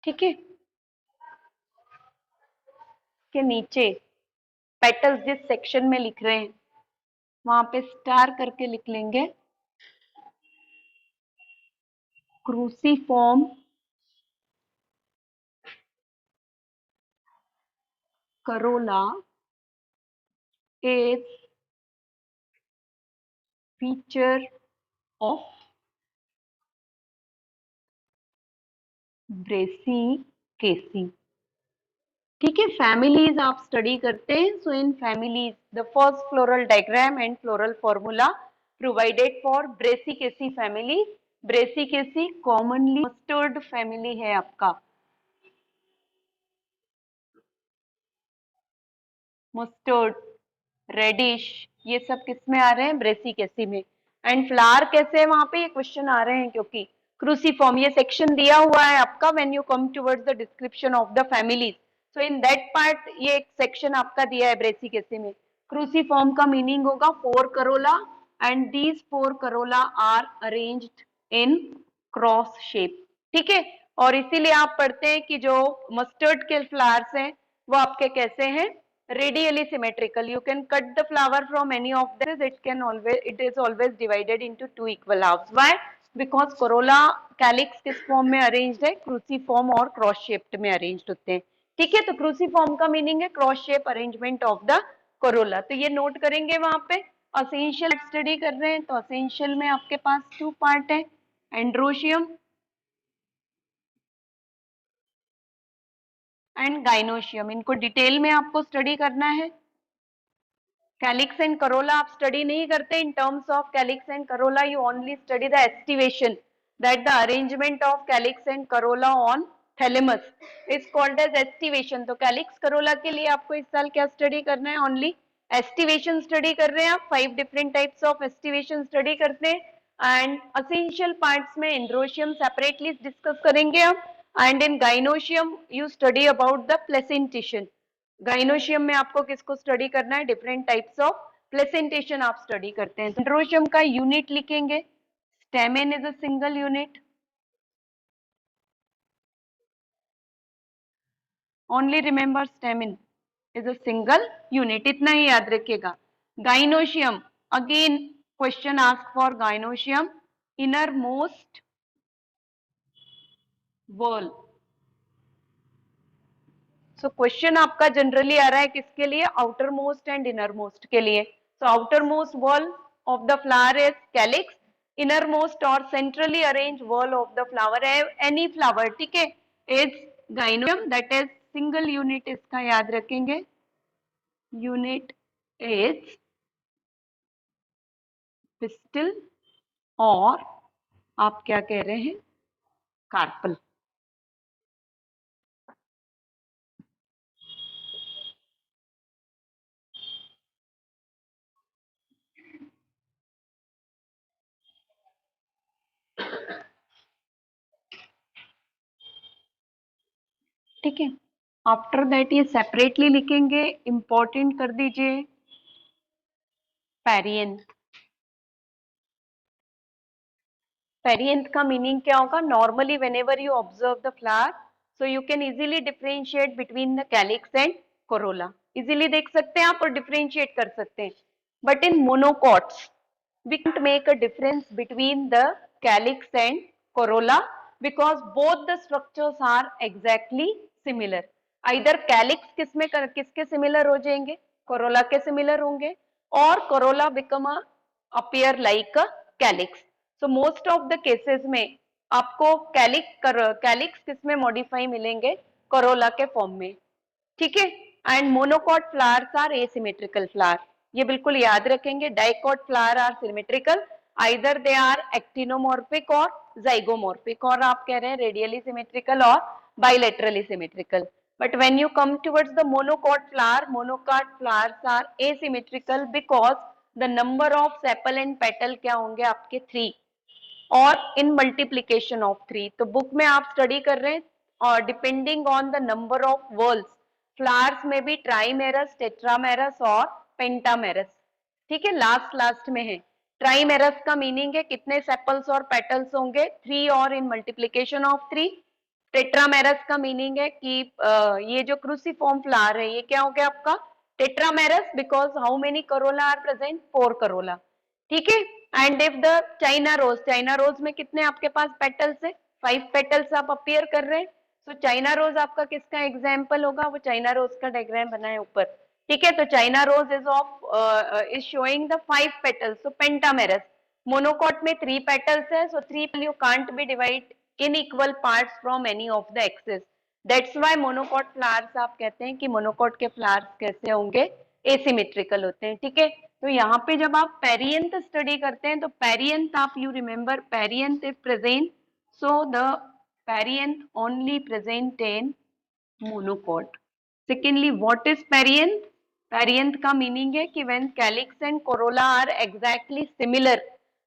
ठीक है, के नीचे पेटल्स जिस सेक्शन में लिख रहे हैं वहां पे स्टार करके लिख लेंगे, cruciform corolla is feature of Brassicaceae, ठीक है, फैमिलीज आप स्टडी करते हैं, so in families the first floral diagram and floral formula provided for Brassicaceae family, Brassicaceae commonly mustard family है आपका, मस्टर्ड, रेडिश, ये सब किस में आ रहे हैं? ब्रेसिकेसी में। एंड फ्लावर कैसे है वहां पे? ये क्वेश्चन आ रहे हैं क्योंकि क्रूसीफॉर्म, ये सेक्शन दिया हुआ है आपका when you come towards the description of the families, so in that part ये एक सेक्शन आपका दिया है ब्रेसिकेसी में। क्रूसीफॉर्म का मीनिंग होगा 4 corolla and these 4 corolla are arranged in cross shape, ठीक है। और इसीलिए आप पढ़ते हैं कि जो मस्टर्ड के फ्लावर्स हैं वो आपके कैसे हैं? Radially symmetrical. You can cut the flower from any of them. It is always divided into 2 equal halves. Why? Because corolla calyx किस फॉर्म में अरेंज्ड है? क्रूसीफॉर्म और क्रॉस शेप्ड में अरेंज्ड होते हैं, ठीक है। तो क्रूसीफॉर्म का मीनिंग है cross shape arrangement of the Corolla, तो ये नोट करेंगे वहां पे। असेंशियल स्टडी कर रहे हैं तो असेंशियल में आपके पास 2 पार्ट है, एंड्रोशियम एंड गाइनोशियम। इनको डिटेल में आपको स्टडी करना है। कैलिक्स एंड करोला आप स्टडी नहीं करते in terms of calyx and corolla, you only study the aestivation that the arrangement of calyx and corolla on thalamus is called as aestivation. तो calyx corolla के लिए आपको इस साल क्या स्टडी करना है? ओनली एस्टिवेशन स्टडी कर रहे हैं आप। 5 different types of aestivation study करते हैं एंड असेंशियल पार्ट्स में एंड्रोशियम सेपरेटली डिस्कस करेंगे हम and in gynoecium you study about the placentation. Gynoecium में आपको किसको स्टडी करना है? डिफरेंट टाइप्स ऑफ प्लेसेंटेशन आप स्टडी करते हैं। एंड्रोशियम का यूनिट लिखेंगे, stamen is a single unit, only remember stamen is a single unit, इतना ही याद रखिएगा। Gynoecium, again question ask for gynoecium, inner most wall. So question आपका जनरली आ रहा है किसके लिए? Outer most and inner most के लिए। So outer most wall of the flower is calyx, inner most और centrally arrange wall of the flower any flower, ठीक है, is gynoecium, that is single unit, इसका याद रखेंगे, यूनिट इज पिस्टिल और आप क्या कह रहे हैं? कार्पल। ठीक है, आफ्टर दैट ये सेपरेटली लिखेंगे, इंपॉर्टेंट कर दीजिए, पेरियंथ। पेरियंथ का मीनिंग क्या होगा? Normally whenever you observe the flower so you can easily differentiate between the calyx and Corolla, easily देख सकते हैं आप और डिफरेंशिएट कर सकते हैं। But in monocots we can't make a difference between the calyx and corolla because both the structures are exactly similar. either calyx किसमें किसके सिमिलर हो जाएंगे? corolla के सिमिलर होंगे और corolla become a appear like a calyx. so most of the cases में आपको calyx किसमें मॉडिफाई मिलेंगे? corolla के फॉर्म में, ठीक है। And monocot flowers are asymmetrical flower, ये बिल्कुल याद रखेंगे। Dicot flower are symmetrical, either they are actinomorphic और जाइगोमॉर्फिक, और आप कह रहे हैं रेडियली सिमेट्रिकल और bilaterally symmetrical. But when you come towards the monocot flowers are asymmetrical because the number of sepal and petal क्या होंगे आपके? 3 और इन मल्टीप्लीकेशन ऑफ 3। तो बुक में आप स्टडी कर रहे हैं और depending on the number of whorls flowers में भी ट्राइमेरस, टेट्रामेरस और पेंटामेरस, ठीक है, लास्ट में है। ट्राइमेरस का मीनिंग है कितने सेपल्स और पेटल्स होंगे? 3 और इन मल्टीप्लीकेशन ऑफ 3। टेट्रामेरस का मीनिंग है कि ये जो क्रूसीफॉर्म फ्लावर है ये क्या हो गया आपका? Tetramerous because how many corolla are present? 4 corolla, ठीक है। And if the China rose में कितने आपके पास पेटल्स है? 5 पेटल्स आप अपियर कर रहे हैं। तो चाइना रोज आपका किसका एग्जाम्पल होगा? वो चाइना रोज का डायग्राम बना है ऊपर, ठीक है। तो China rose is showing the 5 petals, so pentamerous. Monocot में 3 पेटल्स है, so 3 you can't be divide in equal parts from any of the axis, that's why monocot flowers आप कहते हैं कि मोनोकॉट के फ्लावर्स कैसे होंगे? एसिमेट्रिकल होते हैं, ठीक है। तो यहाँ पे जब आप पेरियंथ स्टडी करते हैं तो पेरियंथ आप you remember perianth is present, so the perianth only present in monocot. Secondly, what is perianth? Perianth का मीनिंग है कि when calyx and corolla are exactly similar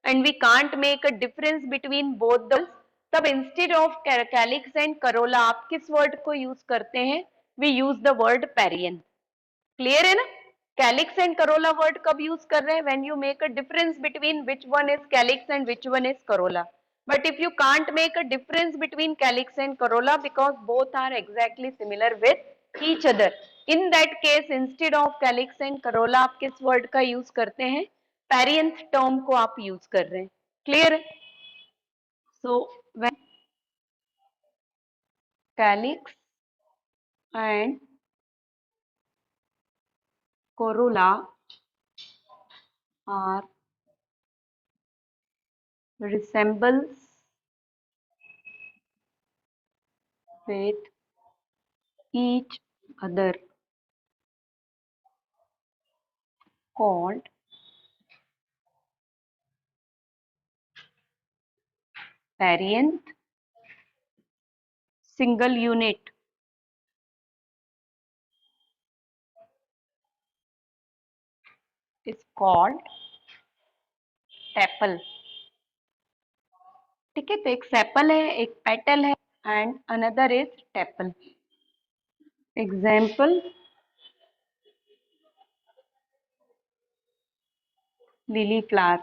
and we can't make a difference between both the, तब instead of calyx and corolla आप किस word को use करते हैं? We use the word perianth. Clear है ना? कैलिक्स एंड करोला वर्ड कब use कर रहे हैं? When you make a difference between which one is calyx and which one is Corolla. But if you can't make a difference between calyx and corolla because both are exactly similar with each other, in that case instead of calyx and corolla आप किस word का use करते हैं? Perianth term को आप use कर रहे हैं। क्लियर है? सो when calyx and corolla are resembles with each other called perianth. Single unit is called sepal. ठीक है, तो एक सेपल है, एक पेटल है and another is tepal. Example lily flowers,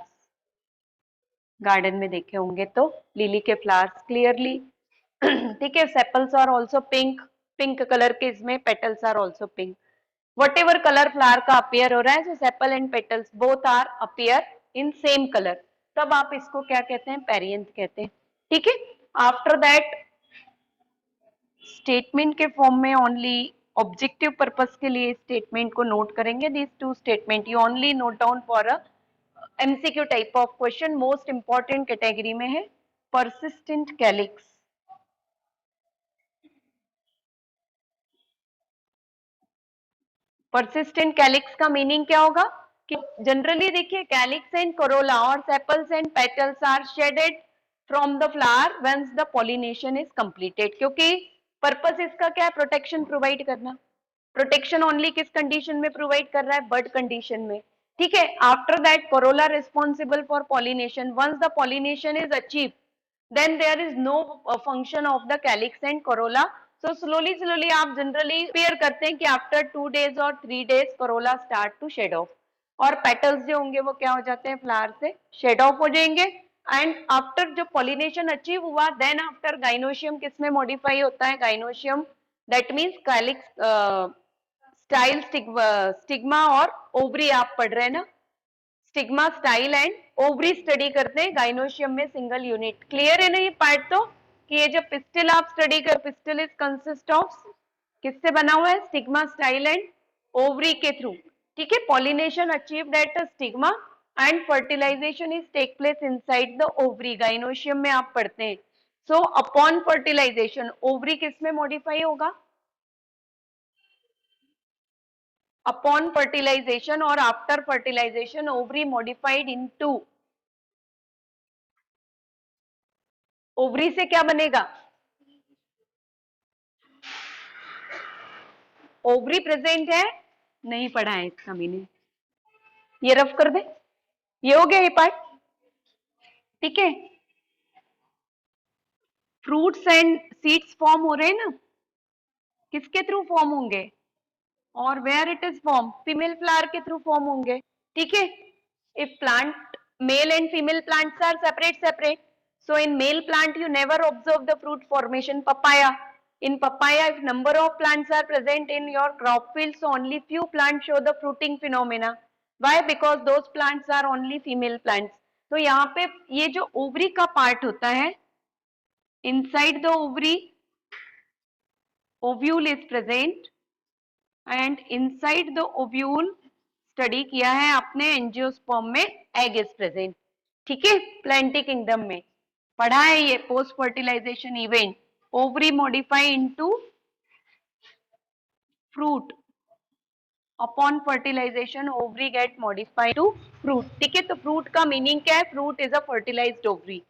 garden में देखे होंगे तो लिली के फ्लावर्स क्लियरली। ठीक है, sepals are also pink, pink colour के इसमें petals are also pink. Whatever colour flower का अपियर हो रहा है, so sepal and petals both are appear in same colour, तब आप इसको क्या कहते हैं? पेरियंथ कहते हैं। ठीक है, आफ्टर दैट स्टेटमेंट के फॉर्म में ओनली ऑब्जेक्टिव पर्पस के लिए स्टेटमेंट को नोट करेंगे। This two statement you only note down for a MCQ type of question. Most important category में है परसिस्टेंट कैलिक्स। परसिस्टेंट कैलिक्स का मीनिंग क्या होगा कि जनरली देखिए कैलिक्स एंड कोरोला और sepals and petals are shedded from the flower once the pollination is completed, क्योंकि purpose इसका क्या है? प्रोटेक्शन प्रोवाइड करना। प्रोटेक्शन ओनली किस कंडीशन में प्रोवाइड कर रहा है? बर्ड कंडीशन में। ठीक है, after that corolla responsible for pollination, once the pollination is achieve then there is no function of the calyx and corolla. So slowly आप जनरली पेयर करते हैं कि आफ्टर 2 days और 3 days corolla start to shed off, और petals जो होंगे वो क्या हो जाते हैं? फ्लावर से शेड ऑफ हो जाएंगे। एंड आफ्टर जो पॉलिनेशन अचीव हुआ, देन आफ्टर गाइनोशियम किस में मॉडिफाई होता है? Gynoecium, that means calyx style stigma और ओवरी आप पढ़ रहे हैं ना, stigma style and ovary study करते हैं गाइनोशियम में सिंगल यूनिट। क्लियर है ना ये पार्ट? तो कि ये जो पिस्टल आप स्टडी कर, पिस्टल इज कंसिस्ट ऑफ किससे बना हुआ है? स्टिग्मा स्टाइल एंड ओवरी के थ्रू। ठीक है, pollination achieved at the stigma and fertilization is take place inside the ovary, gynoecium में आप पढ़ते हैं। सो अपॉन फर्टिलाइजेशन ओवरी किस में मॉडिफाई होगा? upon fertilization or after fertilization ovary modified into, ovary से क्या बनेगा? ओवरी प्रेजेंट है, नहीं पढ़ा है इसका मीनिंग, ये रफ कर दे, ये हो गया ये पार्ट। ठीक है, फ्रूट्स एंड सीड्स फॉर्म हो रहे हैं ना, किसके थ्रू फॉर्म होंगे? और where it is form? Female flower के थ्रू फॉर्म होंगे। ठीक है, if plant male and female plants are separate, so in male plant you never observe the fruit formation. Papaya, in papaya if number of plants are present in your crop field, so only few plants show the fruiting phenomena. Why? Because those plants are only female plants. तो यहाँ पे ये जो ovary का part होता है, inside the ovary ovule is present and inside the ovule study किया है आपने एंजियोस्पर्म में एग इज प्रेजेंट। ठीक है, प्लांटी किंगडम में पढ़ा है ये post fertilization event, ovary modify into fruit, upon fertilization ovary get modified to fruit. ठीक है, तो फ्रूट का मीनिंग क्या है? Fruit is a fertilized ovary,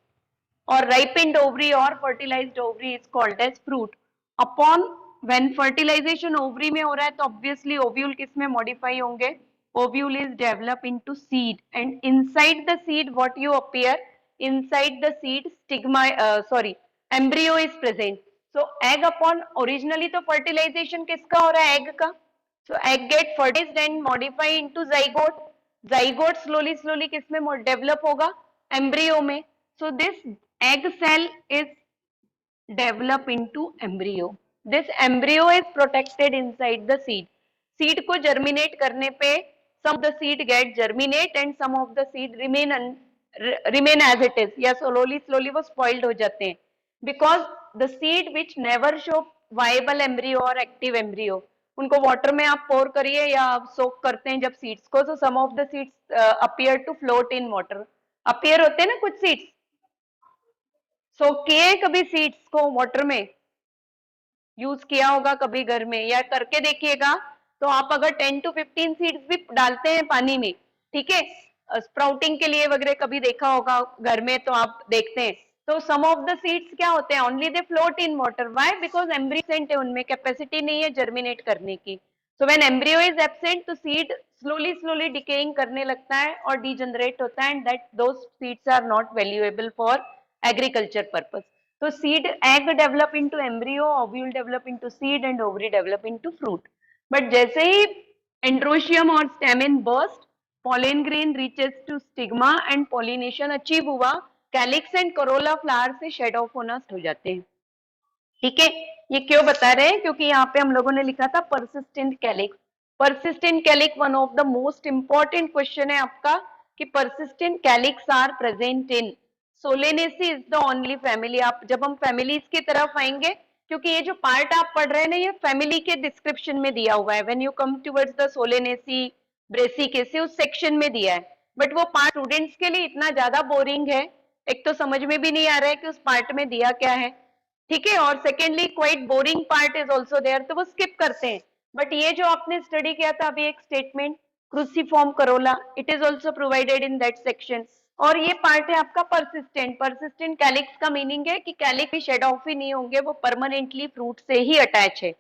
और ripened ovary or fertilized ovary is called as fruit. Upon when fertilization ovary में हो रहा है तो ऑब्वियसली ओव्यूल किस में मॉडिफाई होंगे, ovule is develop into seed and inside the seed what you appear, inside the seed stigma sorry embryo is present. So egg upon originally तो fertilization किसका हो रहा है, एग का। So egg get fertilized and modify into zygote, zygote slowly slowly किस में develop होगा, embryo में। So this egg cell is develop into embryo. This embryo is protected inside the seed. Seed को germinate करने पे some of the seed get germinate and some of the seed remain as it is या slowly वो spoiled हो जाते हैं because the seed which never show viable embryo or active embryo, उनको water में आप pour करिए या soak करते हैं जब seeds को, so some of the seeds appear to float in water, appear होते हैं ना कुछ seeds, सोक किए कभी सीड्स को वाटर में, यूज किया होगा कभी घर में या करके देखिएगा। तो आप अगर 10 to 15 सीड्स भी डालते हैं पानी में, ठीक है, स्प्राउटिंग के लिए वगैरह कभी देखा होगा घर में, तो आप देखते हैं तो सम ऑफ द सीड्स क्या होते हैं, only they float in water, why, because embryo है, उनमें कैपेसिटी नहीं है जर्मिनेट करने की। So when embryo is absent तो सीड स्लोली स्लोली डिकेइंग करने लगता है और डीजनरेट होता है, and that those seeds are not valuable for agriculture purpose. So seed egg develop into embryo, ovule develop into seed and ovary develop into fruit. But जैसे ही androecium और stamen burst, pollen grain reaches to stigma and pollination achieve हुआ, calyx and Corolla flower से shade of होना हो जाते हैं। ठीक है, ये क्यों बता रहे हैं, क्योंकि यहाँ पे हम लोगों ने लिखा था persistent calyx. Persistent calyx one of the most important question है आपका कि persistent calyx are present in Solanaceae is the only family. आप जब हम फैमिलीज की तरफ आएंगे, क्योंकि ये जो पार्ट आप पढ़ रहे हैं ना, ये फैमिली के डिस्क्रिप्शन में दिया हुआ है, when you come towards the Solanaceae Brassicaceae उस सेक्शन में दिया है, बट वो पार्ट स्टूडेंट्स के लिए इतना ज्यादा बोरिंग है, एक तो समझ में भी नहीं आ रहा है कि उस पार्ट में दिया क्या है, ठीक है, और secondly quite boring part is also there, तो वो स्किप करते हैं। बट ये जो आपने स्टडी किया था अभी एक statement cruciform Corolla, it is also provided in that section. और ये पार्ट है आपका परसिस्टेंट। परसिस्टेंट कैलिक्स का मीनिंग है कि कैलिक भी शेड ऑफ ही नहीं होंगे, वो परमानेंटली फ्रूट से ही अटैच है।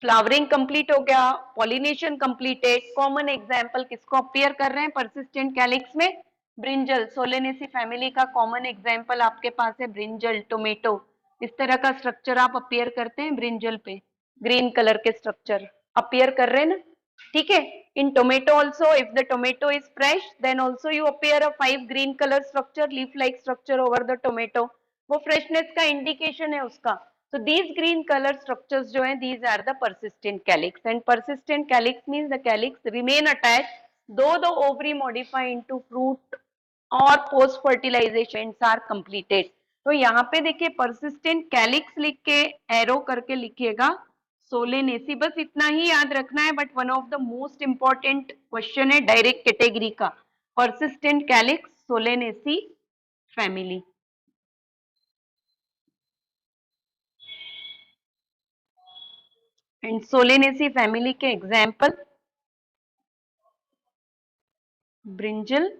फ्लावरिंग कंप्लीट हो गया, पॉलिनेशन कंप्लीटेड। कॉमन एग्जांपल किसको अपीयर कर रहे हैं परसिस्टेंट कैलिक्स में, ब्रिंजल, सोलेनेसी फैमिली का कॉमन एग्जांपल आपके पास है ब्रिंजल, टोमेटो, इस तरह का स्ट्रक्चर आप अपीयर करते हैं ब्रिंजल पे, ग्रीन कलर के स्ट्रक्चर अपीयर कर रहे हैं ना, ठीक है। In tomato also, if the tomato is fresh, then also you appear a 5 green color structure, leaf-like structure over the tomato. वो freshness का indication है उसका। So these green color structures जो हैं, these are the persistent calyx. And persistent calyx means the calyx remain attached, though the ovary modify into fruit or post fertilizations are completed. तो यहाँ पे देखिए persistent calyx लिख के arrow करके लिखिएगा सोलेनेसी, बस इतना ही याद रखना है। But one of the most important question है डायरेक्ट कैटेगरी का, persistent calyx Solanaceae family. And Solanaceae family के एग्जाम्पल ब्रिंजल,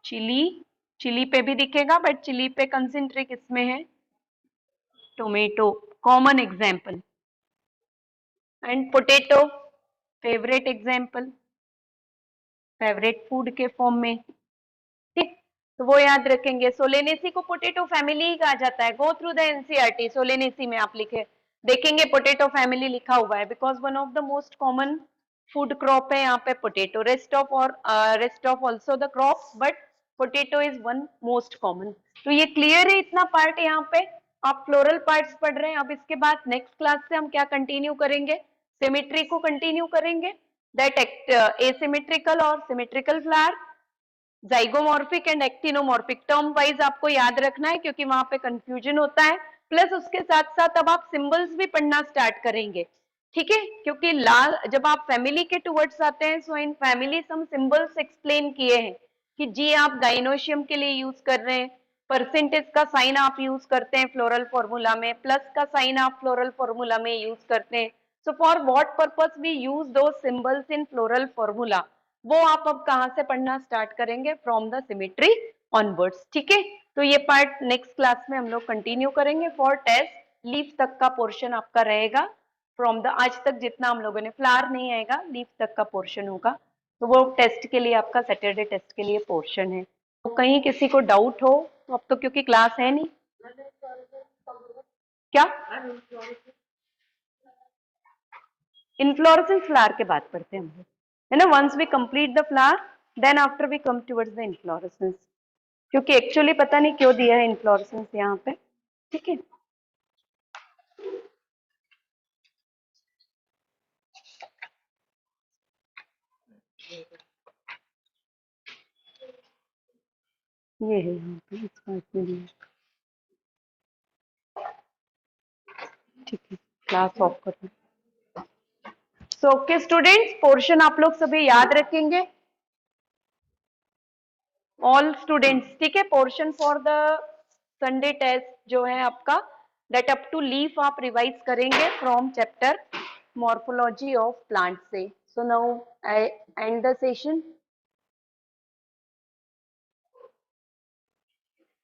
चिली, चिली पे भी दिखेगा बट चिली पे कंसेंट्रिक इसमें है tomato, common example. And potato favourite example, favourite food के फॉर्म में, ठीक, तो वो याद रखेंगे। सोलेनेसी को पोटैटो फैमिली ही कहा जाता है। गो थ्रू द एनसीईआरटी, सोलेनेसी में आप लिखे देखेंगे पोटैटो फैमिली लिखा हुआ है, because one of the most common food crop है यहाँ पे potato, rest of also the crop, but potato is one most common. तो ये क्लियर है इतना पार्ट यहाँ पे। आप फ्लोरल पार्ट्स पढ़ रहे हैं, अब इसके बाद नेक्स्ट क्लास से हम क्या कंटिन्यू करेंगे, सिमेट्री को कंटिन्यू करेंगे, दैट एसिमेट्रिकल और symmetrical flower, zygomorphic and actinomorphic, term wise आपको याद रखना है क्योंकि वहां पे कंफ्यूजन होता है। प्लस उसके साथ साथ अब आप सिंबल्स भी पढ़ना स्टार्ट करेंगे, ठीक है, क्योंकि लाल जब आप फैमिली के टुवर्ड्स आते हैं, सो इन फैमिली हम सिंबल्स एक्सप्लेन किए हैं कि जी आप गाइनोशियम के लिए यूज कर रहे हैं, परसेंटेज का साइन आप यूज करते हैं फ्लोरल फॉर्मूला में, प्लस का साइन आप फ्लोरल फॉर्मूला में यूज करते हैं। So for what purpose we use दो सिंबल्स इन फ्लोरल फॉर्मूला, वो आप अब कहां से पढ़ना स्टार्ट करेंगे, फ्रॉम द सिमेट्री ऑनवर्ड्स, ठीक है। तो ये पार्ट नेक्स्ट क्लास में हम लोग कंटिन्यू करेंगे फॉर टेस्ट लीफ तक का पोर्शन आपका रहेगा फ्रॉम द, आज तक जितना हम लोगों ने, फ्लावर नहीं आएगा, लीफ तक का पोर्शन होगा। तो वो टेस्ट के लिए आपका, सैटरडे टेस्ट के लिए पोर्शन है। तो कहीं किसी को डाउट हो तो अब तो क्योंकि क्लास है नहीं, क्या इन्फ्लोरेसेंस फ्लावर के बाद पढ़ते हैं हम लोग, है ना। Once we complete the flower then after we come towards the inflorescence, क्योंकि एक्चुअली पता नहीं क्यों दिया है इन्फ्लोरेसेंस यहाँ पे, ठीक है। ये है यहाँ पे इस पार्ट में भी, ठीक है। क्लास ऑफ कर दो। सो ओके स्टूडेंट्स, पोर्शन आप लोग सभी याद रखेंगे, ऑल स्टूडेंट्स, ठीक है। Portion for the Sunday test जो है आपका, दैट अप टू लीफ आप रिवाइज करेंगे from chapter morphology of plant से। So now I end the session.